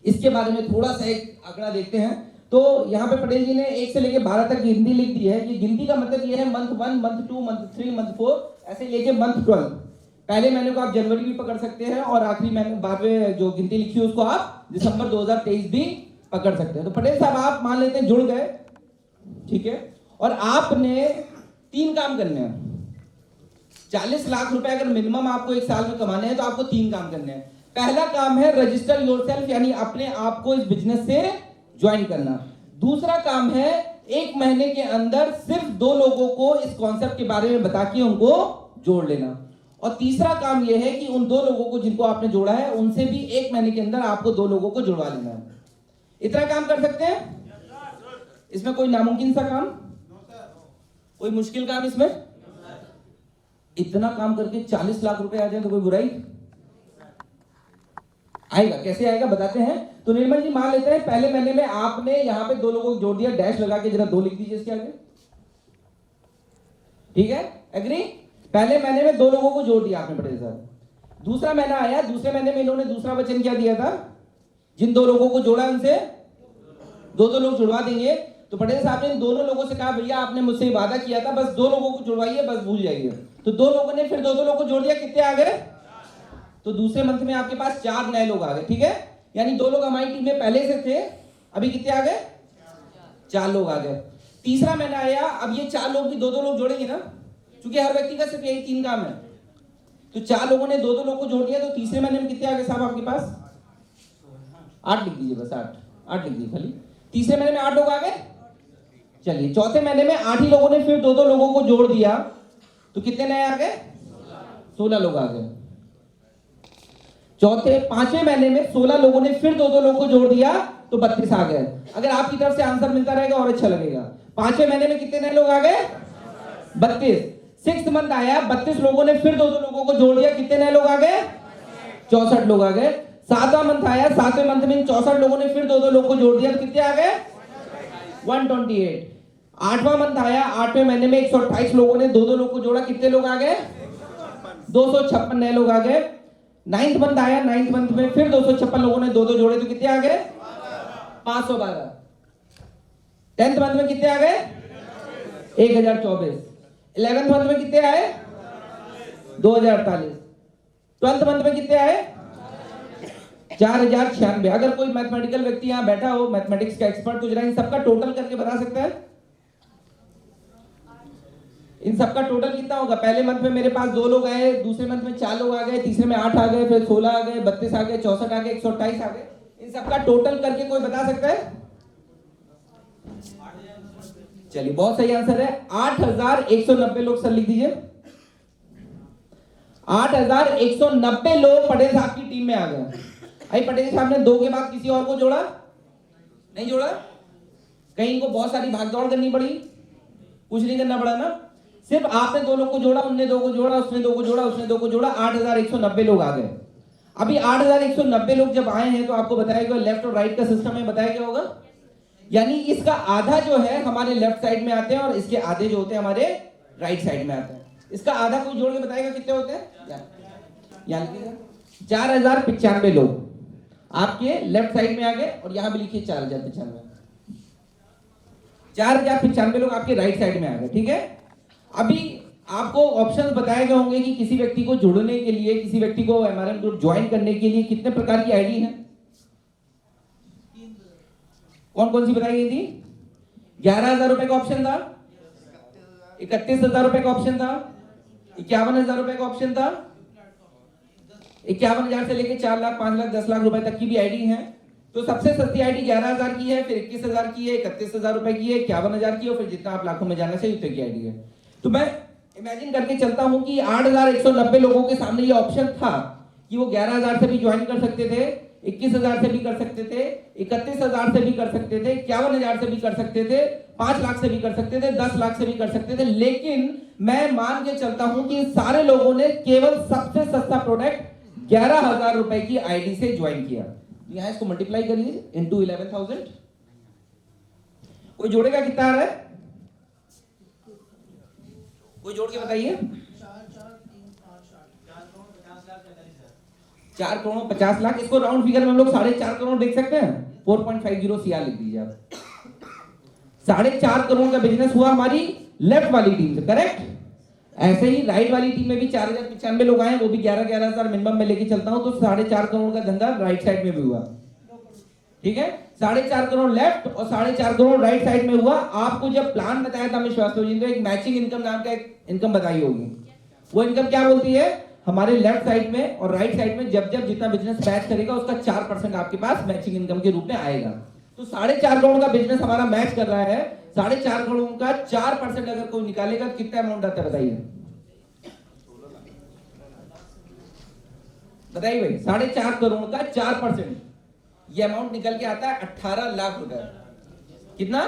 J: इसके बारे में थोड़ा सा एक आंकड़ा देखते हैं। तो यहाँ पे पटेल जी ने 1 से लेके 12 तक गिनती लिख दी है। ये गिनती का मतलब ये है मंथ 1, मंथ 2, मंथ 3, मंथ 4, ऐसे लेके मंथ 12। पहले महीने को आप जनवरी भी पकड़ सकते हैं और आखिरी महीने बाद में जो गिनती लिखी है उसको आप दिसंबर 2023 भी पकड़ सकते हैं। तो पटेल साहब आप मान लेते हैं जुड़ गए, ठीक है, और आपने 3 काम करने हैं। 40 लाख रुपए अगर मिनिमम आपको 1 साल में कमाने हैं तो आपको 3 काम करने हैं। पहला काम है रजिस्टर योरसेल्फ, यानी अपने आप को इस बिजनेस से ज्वाइन करना। दूसरा काम है 1 महीने के अंदर सिर्फ 2 लोगों को इस कॉन्सेप्ट के बारे में बता के उनको जोड़ लेना। और तीसरा काम यह है कि उन 2 लोगों को जिनको आपने जोड़ा है उनसे भी 1 महीने के अंदर आपको 2 लोगों को जुड़वा लेना है। इतना काम कर सकते हैं? इसमें कोई नामुमकिन सा काम, कोई मुश्किल काम इसमें? इतना काम करके 40 लाख रुपए आ जाए तो कोई बुराई? आएगा। कैसे आएगा बताते हैं। तो निर्मल जी मान लेते हैं पहले महीने में आपने यहां पे 2 लोगों को जोड़ दिया, डैश लगा के जरा 2 लिख दीजिए इसके आगे। ठीक है, एग्री? पहले महीने में 2 लोगों को जोड़ दिया आपने पटेल साहब। दूसरा महीना आया, दूसरे महीने में इन्होंने दूसरा वचन क्या दिया था? जिन 2 लोगों को जोड़ा उनसे 2 लोग जुड़वा देंगे। तो पटेल साहब ने इन दोनों लोगों से कहा भैया आपने मुझसे वादा किया था, बस 2 लोगों को जुड़वाइए, बस भूल जाइए। तो 2 लोगों ने फिर 2 लोगों को जोड़ दिया, कितने आ गए? तो दूसरे मंथ में आपके पास 4 नए लोग आ गए। ठीक है, यानी 2 लोग हमारी टीम में पहले से थे, अभी कितने आ गए? 4 लोग आ गए। तीसरा महीना आया, अब ये 4 लोग भी 2 लोग जोड़ेंगे ना, क्योंकि हर व्यक्ति का सिर्फ यही 3 काम है। तो 4 लोगों ने 2 लोग को जोड़ दिया। तो तीसरे महीने में कितने आ गए साहब आपके पास? 8 लिख दीजिए, बस 8 लिख दीजिए खाली। तीसरे महीने में 8 लोग आ गए। चलिए, चौथे महीने में 8 ही लोगों ने फिर 2 लोगों को जोड़ दिया, तो कितने नए आ गए? 16 लोग आ गए। पांचवें महीने में 16 लोगों ने फिर 2 लोगों को जोड़ दिया, तो 32 आ गए। अगर आपकी तरफ से आंसर मिलता रहेगा और अच्छा लगेगा। पांचवें महीने में कितने नए लोग आ गए? 32। 6th मंथ आया, 32 लोगों ने फिर 2 लोगों को जोड़ दिया, कितने नए लोग आ गए? 64 लोग आ गए। 7वां मंथ आया, 7वें मंथ में 64 लोगों ने फिर 2 लोगों को जोड़ दिया, तो कितने आ गए? 128। 8वां मंथ आया, 8वें महीने में 128 लोगों ने 2 लोगों को जोड़ा, कितने लोग आ गए? 256 नए लोग आ गए। 9th मंथ आया, 9th मंथ में फिर 256 लोगों ने 2 जोड़े, तो कितने आ गए? 512। 10th मंथ में कितने आ गए? 1024। 11th मंथ में कितने आए? 2048। 12th मंथ में कितने आए? 4096। अगर कोई मैथमेटिकल व्यक्ति यहाँ बैठा हो, मैथमेटिक्स का एक्सपर्ट, तो जरा इन सबका टोटल करके बता सकता है? इन सबका टोटल कितना होगा? पहले मंथ में मेरे पास 2 लोग आए, दूसरे मंथ में 4 लोग आ गए, तीसरे में 8 आ गए, फिर 16 आ गए, 32 आ गए, 64 आ गए, 128 आ गए। इन सबका टोटल करके कोई बता सकता है? चलिए, बहुत सही आंसर है। 8190 लोग सर लिख दीजिए। 8190 लोग पटेल साहब की टीम में आ गए। भाई पटेल साहब ने 2 के बाद किसी और को जोड़ा? नहीं जोड़ा? कहीं इनको बहुत सारी भागदौड़ करनी पड़ी? कुछ नहीं करना पड़ा ना, सिर्फ आपने 2 लोग को जोड़ा, उनने 2 को जोड़ा, उसने 2 को जोड़ा, उसने 2 को जोड़ा, 8190 लोग आ गए। अभी 8190 लोग जब आए हैं तो आपको बताया गया लेफ्ट और राइट का सिस्टम है, बताया गया होगा। यानी इसका आधा जो है हमारे लेफ्ट साइड में आते हैं और इसके आधे जो होते हैं हमारे राइट साइड में आते हैं। इसका आधा कोई जोड़ के बताएगा कितने होते हैं? यानी 4095 लोग आपके लेफ्ट साइड में आ गए, और यहां भी लिखिए 4095। 4095 लोग आपके राइट साइड में आ गए। ठीक है, अभी आपको ऑप्शंस बताए गए होंगे कि किसी व्यक्ति को जुड़ने के लिए, किसी व्यक्ति को एमआरएम ग्रुप ज्वाइन करने के लिए कितने प्रकार की आईडी है? कौन कौन सी बताई गई थी? 11,000 रुपए का ऑप्शन था, 31,000 रुपए का ऑप्शन था, 51,000 रुपए का ऑप्शन था, 51,000 से लेकर 4 लाख, 5 लाख, 10 लाख रुपए तक की भी आईडी है। तो सबसे सस्ती आईडी 11,000 की है, फिर 21,000 की है, 31,000 रुपए की है, 51,000 की है, और फिर जितना आप लाखों में जाना चाहिए उतने की आईडी है। तो मैं इमेजिन करके चलता हूं कि 8190 लोगों के सामने ये ऑप्शन था कि वो 11,000 से भी ज्वाइन कर सकते थे, 21,000 से भी कर सकते थे, 31,000 से भी कर सकते थे, 51,000 से भी कर सकते थे, 5 लाख से भी कर सकते थे, 10 लाख से भी कर सकते थे। लेकिन मैं मान के चलता हूं कि सारे लोगों ने केवल सबसे सस्ता प्रोडक्ट 11,000 रुपए की आईडी से ज्वाइन किया। यहां इसको मल्टीप्लाई करिए इनटू 11,000। कोई जोड़ेगा कितना आ रहा है? कोई जोड़ के बताइए। 4 करोड़ 50 लाख। इसको राउंड फिगर में हम लोग 4.5 करोड़ देख सकते हैं। 4.50 CR लिख दीजिए आप। 4.5 करोड़ का बिजनेस हुआ हमारी लेफ्ट वाली टीम से, करेक्ट? ऐसे ही राइट वाली टीम में भी 4095 लोग आए, वो भी 11,000 मिनिमम में लेके चलता हूं, तो 4.5 करोड़ का धंधा राइट साइड में भी हुआ। ठीक है, 4.5 करोड़ लेफ्ट और 4.5 करोड़ राइट साइड में हुआ। आपको जब प्लान बताया था अमित श्रीवास्तव जी ने, एक मैचिंग इनकम नाम का एक इनकम बताई होगी। वो इनकम क्या बोलती है? हमारे लेफ्ट साइड में और राइट साइड में जब जब जितना बिजनेस मैच करेगा उसका 4% आपके पास मैचिंग इनकम के रूप में आएगा। तो 4.5 करोड़ का बिजनेस हमारा मैच कर रहा है। 4.5 करोड़ का 4% अगर कोई निकालेगा तो कितना अमाउंट आता है बताइए? बताइए भाई, 4.5 करोड़ का 4% ये अमाउंट निकल के आता है 18 लाख रुपए। कितना?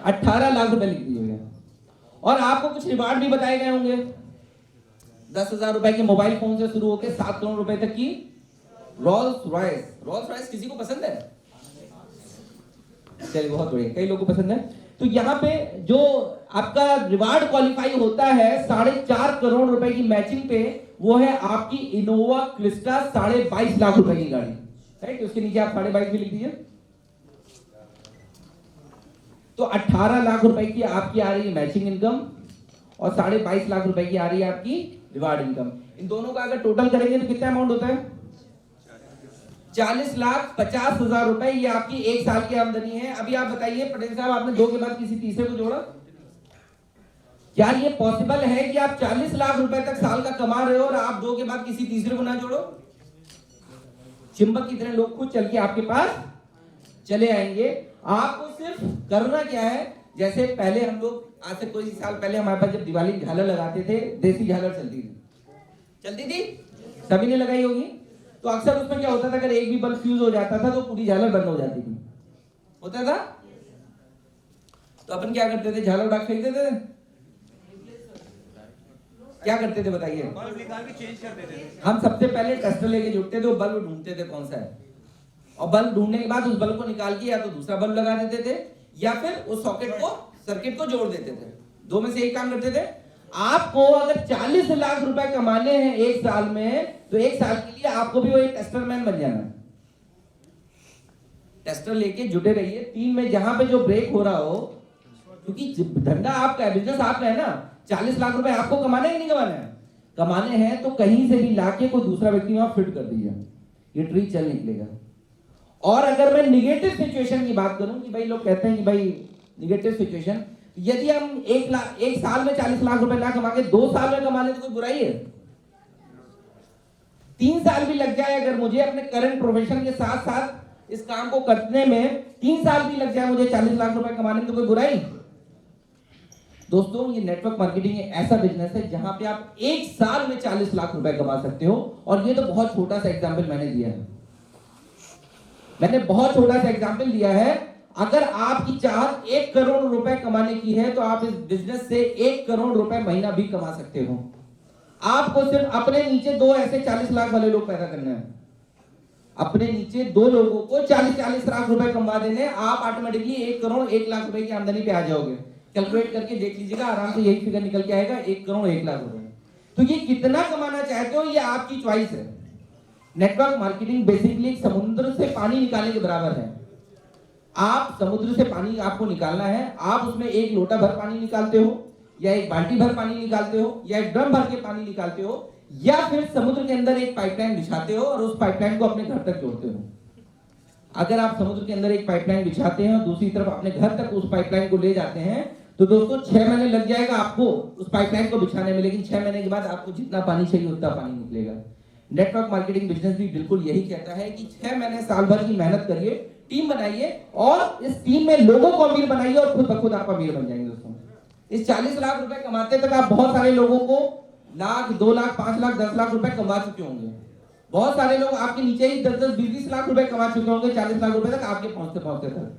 J: 18 लाख रुपए लिख दीजिएगा। और आपको कुछ रिवार्ड भी बताए गए होंगे। 10,000 रुपए की मोबाइल फोन से शुरू होकर 7 करोड़ रुपए तक की रोल्स रॉयस। रोल्स रॉयस किसी को पसंद है? चलिए बहुत बढ़िया, कई लोगों को पसंद है। तो यहाँ पे जो आपका रिवार्ड क्वालिफाई होता है 4.5 करोड़ रुपए की मैचिंग पे, वो है आपकी इनोवा क्रिस्टा 22.5 लाख रुपए की गाड़ी, राइट? उसके नीचे आप 22.5 भी लिख दीजिए। तो 18 लाख रुपए की आपकी आ रही है मैचिंग इनकम और 22.5 लाख रुपए की आ रही है आपकी रिवार्ड इनकम। इन दोनों का अगर टोटल करेंगे तो कितना अमाउंट होता है? 40,50,000 रुपए। ये आपकी 1 साल की आमदनी है। अभी आप बताइए पटेल साहब, आपने 2 के बाद किसी तीसरे को जोड़ा? क्या ये पॉसिबल है कि आप 40 लाख रुपए तक साल का कमा रहे हो और आप 2 के बाद किसी तीसरे को ना जोड़ो? चिंबक की तरह लोग खुद चल के आपके पास चले आएंगे। आपको सिर्फ करना क्या है, जैसे पहले हम लोग, आज से कोई साल पहले हमारे पास जब दिवाली की झालर लगाते थे, देसी झालर चलती थी, सभी ने लगाई होगी। तो अक्सर उसमें क्या होता था, अगर एक भी बल्ब फ्यूज हो जाता था तो पूरी झालर बंद हो जाती थी, होता था। तो अपन क्या करते थे? झालर उड़ा फेंक देते थे। क्या करते थे बताइए?
O: बल्ब निकाल के चेंज कर देते थे।
J: हम सबसे पहले टेस्टर लेके जुटते थे, वो बल्ब ढूंढते थे कौन सा है, और बल्ब ढूंढने के बाद उस बल्ब को निकाल के या तो दूसरा बल्ब लगा देते थे या फिर उस सॉकेट को, सर्किट को जोड़ देते थे। 2 में से एक काम करते थे। आपको अगर 40 लाख रुपए कमाने हैं 1 साल में, तो 1 साल के लिए आपको भी वो एक टेस्टर मैन बन जाना है। टेस्टर लेके जुटे रहिए। 3 में जहां पे जो ब्रेक हो रहा हो, क्योंकि धंधा आपका है, बिजनेस आपका है ना। 40 लाख रुपए आपको कमाने हैं कि नहीं कमाने हैं? कमाने हैं तो कहीं से भी लाके कोई दूसरा व्यक्ति वहां फिट कर दीजिए, ये ट्री चल निकलेगा। और अगर मैं निगेटिव सिचुएशन की बात करूं, कि भाई लोग कहते हैं कि भाई निगेटिव सिचुएशन, यदि हम 1 साल में 40 लाख रुपए ना कमा के 2 साल में कमा ले तो कोई बुराई है? 3 साल भी लग जाए अगर मुझे अपने करंट प्रोफेशन के साथ साथ इस काम को करने में 3 साल भी लग जाए मुझे 40 लाख रुपए कमाने में, तो कोई बुराई? दोस्तों, ये नेटवर्क मार्केटिंग एक ऐसा बिजनेस है जहां पे आप 1 साल में 40 लाख रुपए कमा सकते हो। और ये तो बहुत छोटा सा एग्जाम्पल मैंने दिया है, मैंने बहुत छोटा सा एग्जाम्पल दिया है। अगर आपकी चाहत 1 करोड़ रुपए कमाने की है तो आप इस बिजनेस से 1 करोड़ रुपए महीना भी कमा सकते हो। आपको सिर्फ अपने नीचे 2 ऐसे 40 लाख वाले लोग पैदा करना है। अपने नीचे 2 लोगों को 40-40 लाख रुपए कमा देने, आप ऑटोमेटिकली 1 करोड़ 1 लाख रुपए की आमदनी पे आ जाओगे। कैलकुलेट करके देख लीजिएगा, आराम से यही फिगर निकल के आएगा, 1 करोड़ 1 लाख रुपए। तो ये कितना कमाना चाहते हो, ये आपकी चॉइस है। नेटवर्क मार्केटिंग बेसिकली समुद्र से पानी निकालने के बराबर है। आप समुद्र से पानी आपको निकालना है, आप उसमें 1 लोटा भर पानी निकालते हो, या 1 बाल्टी भर पानी निकालते हो, या 1 ड्रम भर के पानी निकालते हो, या फिर समुद्र के अंदर एक पाइपलाइन बिछाते हो और उस पाइपलाइन को अपने घर तक जोड़ते हो। अगर आप समुद्र के अंदर एक पाइपलाइन बिछाते हैं और दूसरी तरफ अपने घर तक उस पाइपलाइन को ले जाते हैं, तो दोस्तों 6 महीने लग जाएगा आपको उस पाइपलाइन को बिछाने में, लेकिन 6 महीने के बाद आपको जितना पानी चाहिए उतना पानी निकलेगा। नेटवर्क मार्केटिंग बिजनेस भी बिल्कुल यही कहता है कि 6 महीने साल भर की मेहनत करिए, टीम बनाइए और इस टीम में लोगों को अमीर बनाइए और खुद ब खुद आप अमीर बन जाएंगे। दोस्तों, इस 40 लाख रुपए कमाते तक आप बहुत सारे लोगों को लाख, 2 लाख, 5 लाख, 10 लाख रुपए कमा चुके होंगे। बहुत सारे लोग आपके नीचे ही 10-10, 20-20 लाख रुपए कमा चुके होंगे 40 लाख रुपए तक आपके पहुंचते तक।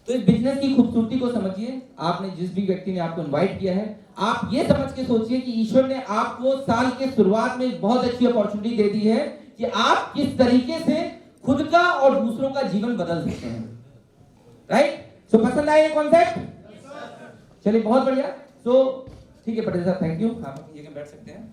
J: तो इस बिजनेस की खूबसूरती को समझिए। आपने जिस भी व्यक्ति ने आपको इनवाइट किया है, आप ये समझ के सोचिए कि ईश्वर ने आपको साल के शुरुआत में एक बहुत अच्छी अपॉर्चुनिटी दे दी है कि आप किस तरीके से खुद का और दूसरों का जीवन बदल सकते हैं। राइट? सो पसंद आया ये कॉन्सेप्ट? चलिए बहुत बढ़िया। सो ठीक है पटेल साहब, थैंक यू, आप ये बैठ सकते हैं।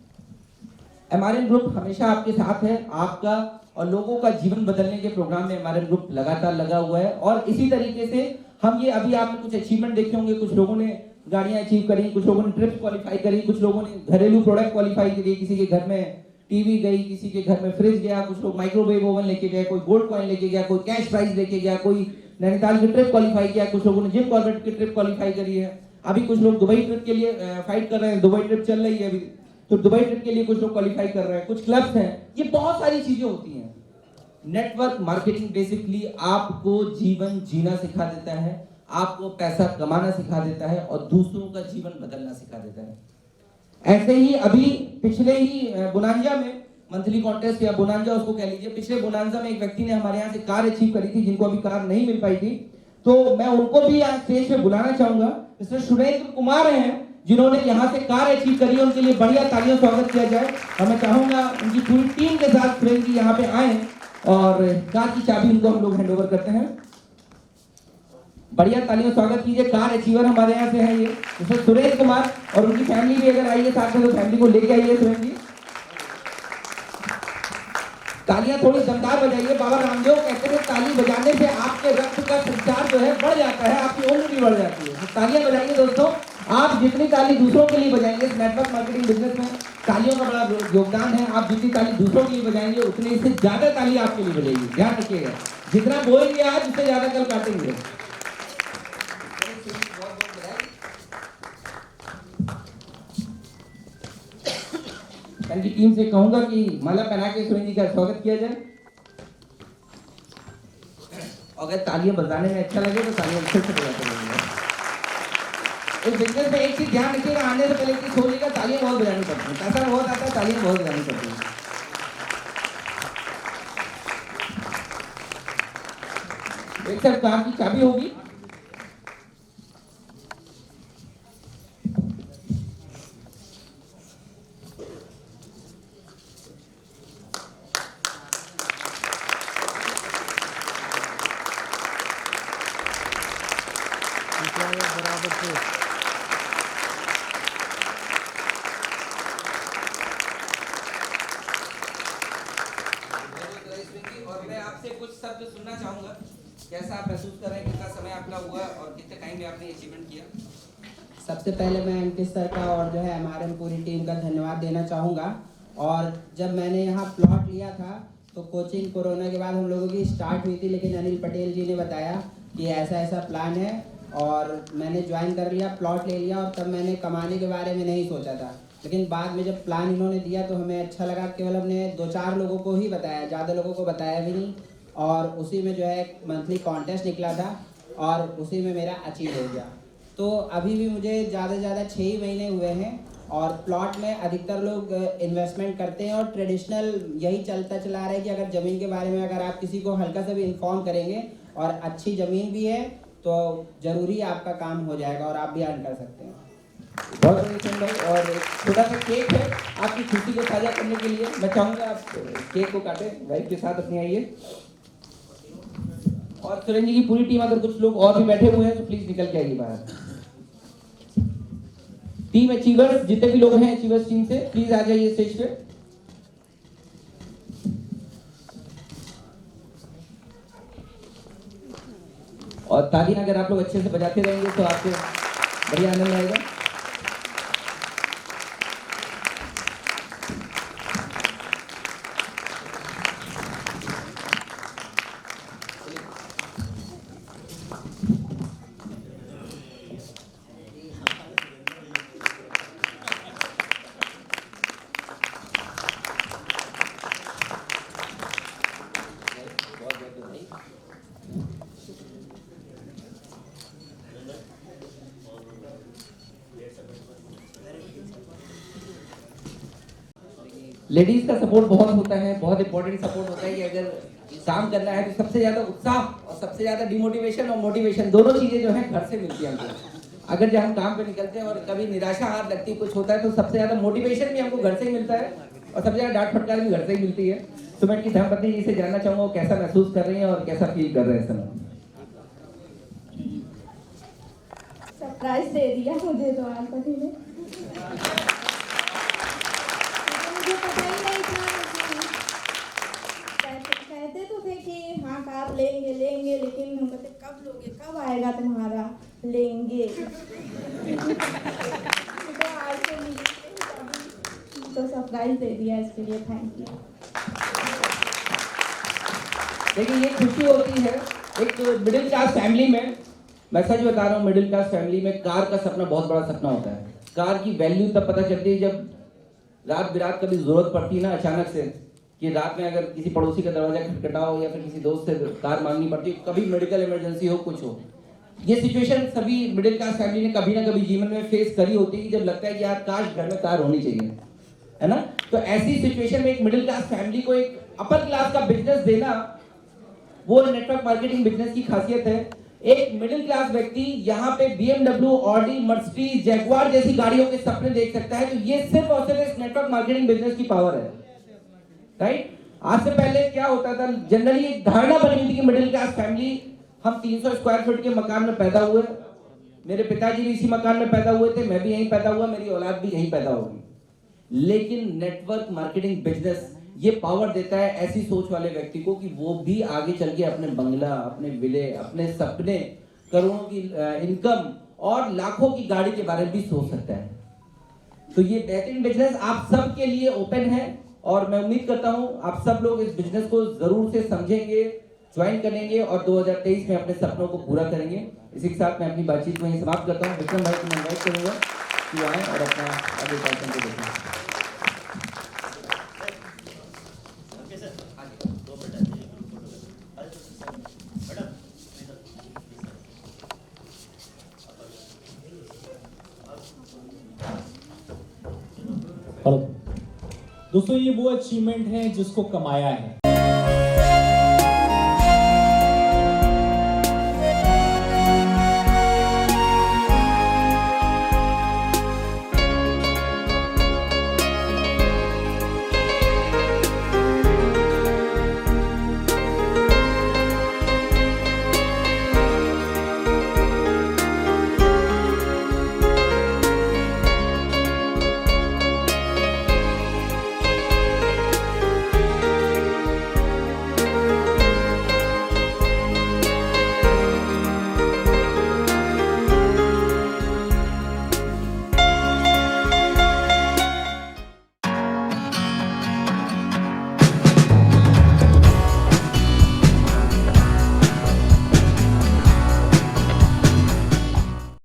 J: एमआरएन ग्रुप हमेशा आपके साथ है, आपका और लोगों का जीवन बदलने के प्रोग्राम में एमआरएन ग्रुप लगातार लगा हुआ है। और इसी तरीके से हम ये, अभी आपने कुछ अचीवमेंट देखे होंगे, कुछ लोगों ने गाड़ियां अचीव करी, कुछ लोगों ने ट्रिप्स क्वालिफाई करी, कुछ लोगों ने घरेलू प्रोडक्ट क्वालिफाई करी, किसी के घर में टीवी गई, किसी के घर में फ्रिज गया, कुछ लोग माइक्रोवेव ओवन लेके गए, कोई गोल्ड कॉइन लेके गया, कोई कैश प्राइज लेके गया, कोई नैनीताल की ट्रिप क्वालिफाई किया, कुछ लोगों ने जिम कॉर्बेट की ट्रिप क्वालिफाई करी है। अभी कुछ लोग दुबई ट्रिप के लिए फाइट कर रहे हैं, दुबई ट्रिप चल रही है अभी, तो दुबई ट्रिप के लिए कुछ लोग क्वालिफाई कर रहे हैं, कुछ क्लब्स हैं। ये बहुत सारी चीजें होती हैं। नेटवर्क मार्केटिंग बेसिकली आपको जीवन जीना सिखा देता है, आपको पैसा कमाना सिखा देता है और दूसरों का जीवन बदलना सिखा देता है। ऐसे ही अभी पिछले ही बोनांजा में मंथली कॉन्टेस्ट या बोनांजा उसको कह लीजिए, पिछले बोनांजा में एक व्यक्ति ने हमारे यहाँ से कार अचीव करी थी, जिनको अभी कार नहीं मिल पाई थी, तो मैं उनको भी आज स्टेज पे बुलाना चाहूंगा। मिस्टर सुरेंद्र कुमार हैं जिन्होंने यहाँ से कार अचीव करी है, उनके लिए बढ़िया तालियों से स्वागत किया जाए। और मैं चाहूंगा उनकी पूरी टीम के साथ सुरेंद्र जी यहाँ पे आए और कार की चाबी उनको हम लोग हैंड ओवर करते हैं। बढ़िया तालियों से स्वागत कीजिए, कार अचीवर हमारे यहाँ से हैं ये मिस्टर सुरेंद्र कुमार, और उनकी फैमिली भी अगर आई है साथ में तो फैमिली को लेके आइए सुरेंद्र जी। तालियां थोड़ी दमदार बजाइए। बाबा रामदेव कहते हैं ताली बजाने से आपके रक्त का संचार जो है बढ़ जाता है, आपकी उम्र भी बढ़ जाती है। तो तालियां बजाइए दोस्तों। आप जितनी ताली दूसरों के लिए बजाएंगे, इस नेटवर्क मार्केटिंग बिजनेस में तालियों का बड़ा योगदान है। आप जितनी ताली दूसरों के लिए बजाएंगे उतनी से ज्यादा ताली आपके लिए बजेगी, ध्यान रखिएगा। जितना बोलेंगे आज उससे ज्यादा कल काटेंगे। की टीम से कहूंगा कि माला पहना के सुरेंद्र जी का स्वागत किया जाए। अगर तालियां बजाने में अच्छा लगे तो तालियां अच्छे से बजाते रहेंगे। इस बिजनेस में एक चीज ध्यान रखिएगा, आने से पहले चीज सोचिएगा, तालियां बहुत बजानी पड़ती हैं। पैसा बहुत आता है, तालियां बहुत बजानी पड़ती हैं। एक साथ कार की चाबी होगी, और मैं आपसे कुछ शब्द सुनना चाहूंगा। कैसा आप महसूस कर रहे हैं, कितना समय आपका हुआ और कितने टाइम में आपने अचीवमेंट किया?
O: सबसे पहले मैं अंकित सर का और जो है हमारे पूरी टीम का धन्यवाद देना चाहूँगा। और जब मैंने यहाँ प्लॉट लिया था तो कोचिंग कोरोना के बाद हम लोगों की स्टार्ट हुई थी, लेकिन अनिल पटेल जी ने बताया कि ऐसा ऐसा प्लान है और मैंने ज्वाइन कर लिया, प्लॉट ले लिया। और तब मैंने कमाने के बारे में नहीं सोचा था, लेकिन बाद में जब प्लान इन्होंने दिया तो हमें अच्छा लगा। केवल हमने 2-4 लोगों को ही बताया, ज़्यादा लोगों को बताया भी नहीं। और उसी में जो है मंथली कॉन्टेस्ट निकला था और उसी में मेरा अचीव हो गया। तो अभी भी मुझे ज़्यादा से ज़्यादा 6 ही महीने हुए हैं और प्लॉट में अधिकतर लोग इन्वेस्टमेंट करते हैं और ट्रेडिशनल यही चलता चला रहा है कि अगर ज़मीन के बारे में अगर आप किसी को हल्का सा भी इन्फॉर्म करेंगे और अच्छी ज़मीन भी है तो ज़रूरी आपका काम हो जाएगा और आप भी अर्न कर सकते हैं।
J: बहुत बढ़िया भाई। और छोटा सा केक है आपकी खुशी को साझा करने के लिए। मैं चाहूँगा आप केक को काटें, वाइफ के साथ अपनी आइए। और सुरेंद्र जी की पूरी टीम, अगर कुछ लोग और भी बैठे हुए हैं तो प्लीज निकल के आइए बाहर। टीम अचीवर्स जितने भी लोग हैं अचीवर्स टीम से प्लीज आ जाइए स्टेज पे। और तालियां अगर आप लोग अच्छे से बजाते रहेंगे तो आपको बढ़िया आनंद आएगा। लेडीज का सपोर्ट बहुत होता है, बहुत इंपॉर्टेंट सपोर्ट होता है कि अगर काम करना है तो सबसे ज्यादा उत्साह और सबसे ज्यादा डिमोटिवेशन और मोटिवेशन दोनों चीजें जो है घर से मिलती हैं हमको। अगर जब हम काम पे निकलते हैं और कभी निराशा हाथ लगती है, कुछ होता है, तो सबसे ज्यादा मोटिवेशन भी हमको घर से ही मिलता है और सबसे ज्यादा डांट फटकार भी घर से ही मिलती है। तो मैं इनकी धर्मपत्नी जी से जानना चाहूंगा वो कैसा महसूस कर रही है और कैसा फील कर रहे हैं समय।
F: सरप्राइज दे दिया मुझे तो आज पति ने, मुझे पता ही नहीं था। कहते तो थे कि हाँ कार लेंगे लेंगे, लेकिन हम कहते कब लोगे, कब आएगा तुम्हारा लेंगे। तो आज तो सरप्राइज दे दिया, इसके लिए थैंक यू।
J: देखिए ये खुशी होती है एक मिडिल क्लास फैमिली में। मैं सच बता रहा हूँ, मिडिल क्लास फैमिली में कार का सपना बहुत बड़ा सपना होता है। कार की वैल्यू तब पता चलती है जब रात बिरात कभी जरूरत पड़ती है ना अचानक से, कि रात में अगर किसी पड़ोसी का दरवाजा खटखटाओ या फिर किसी दोस्त से कार मांगनी पड़ती, कभी मेडिकल इमरजेंसी हो, कुछ हो। ये सिचुएशन सभी मिडिल क्लास फैमिली ने कभी ना कभी जीवन में फेस करी होती है कि जब लगता है कि यार काश घर में कार होनी चाहिए, है ना। तो ऐसी सिचुएशन में एक मिडिल क्लास फैमिली को एक अपर क्लास का बिजनेस देना, वो नेटवर्क मार्केटिंग बिजनेस की खासियत है। एक मिडिल क्लास व्यक्ति यहाँ पे BMW, ऑडी, मर्सिडीज, जैगुआर जैसी गाड़ियों के सपने देख सकता है। तो ये सिर्फ और सिर्फ इस नेटवर्क मार्केटिंग बिजनेस की पावर है, राइट। आज से पहले क्या होता था, जनरली एक धारणा बनी थी कि मिडिल क्लास फैमिली, हम 300 स्क्वायर फीट के मकान में पैदा हुए, मेरे पिताजी भी इसी मकान में पैदा हुए थे, मैं भी यहीं पैदा हुआ, मेरी औलाद भी यहीं पैदा होगी। लेकिन नेटवर्क मार्केटिंग बिजनेस ये पावर देता है ऐसी सोच वाले व्यक्ति को कि वो भी आगे चल के अपने बंगला, अपने विले, अपने सपने, करोड़ों की इनकम और लाखों की गाड़ी के बारे में भी सोच सकता है। तो ये बेहतरीन बिजनेस आप सब के लिए ओपन है और मैं उम्मीद करता हूं आप सब लोग इस बिजनेस को जरूर से समझेंगे, ज्वाइन करेंगे और 2023 में अपने सपनों को पूरा करेंगे। इसी के साथ मैं अपनी बातचीत को यहीं समाप्त करता हूं। विक्रम भाई को मैं इनवाइट करूंगा कि आए और अपना आगे कार्यक्रम को देखें।
A: दोस्तों ये वो अचीवमेंट है जिसको कमाया है।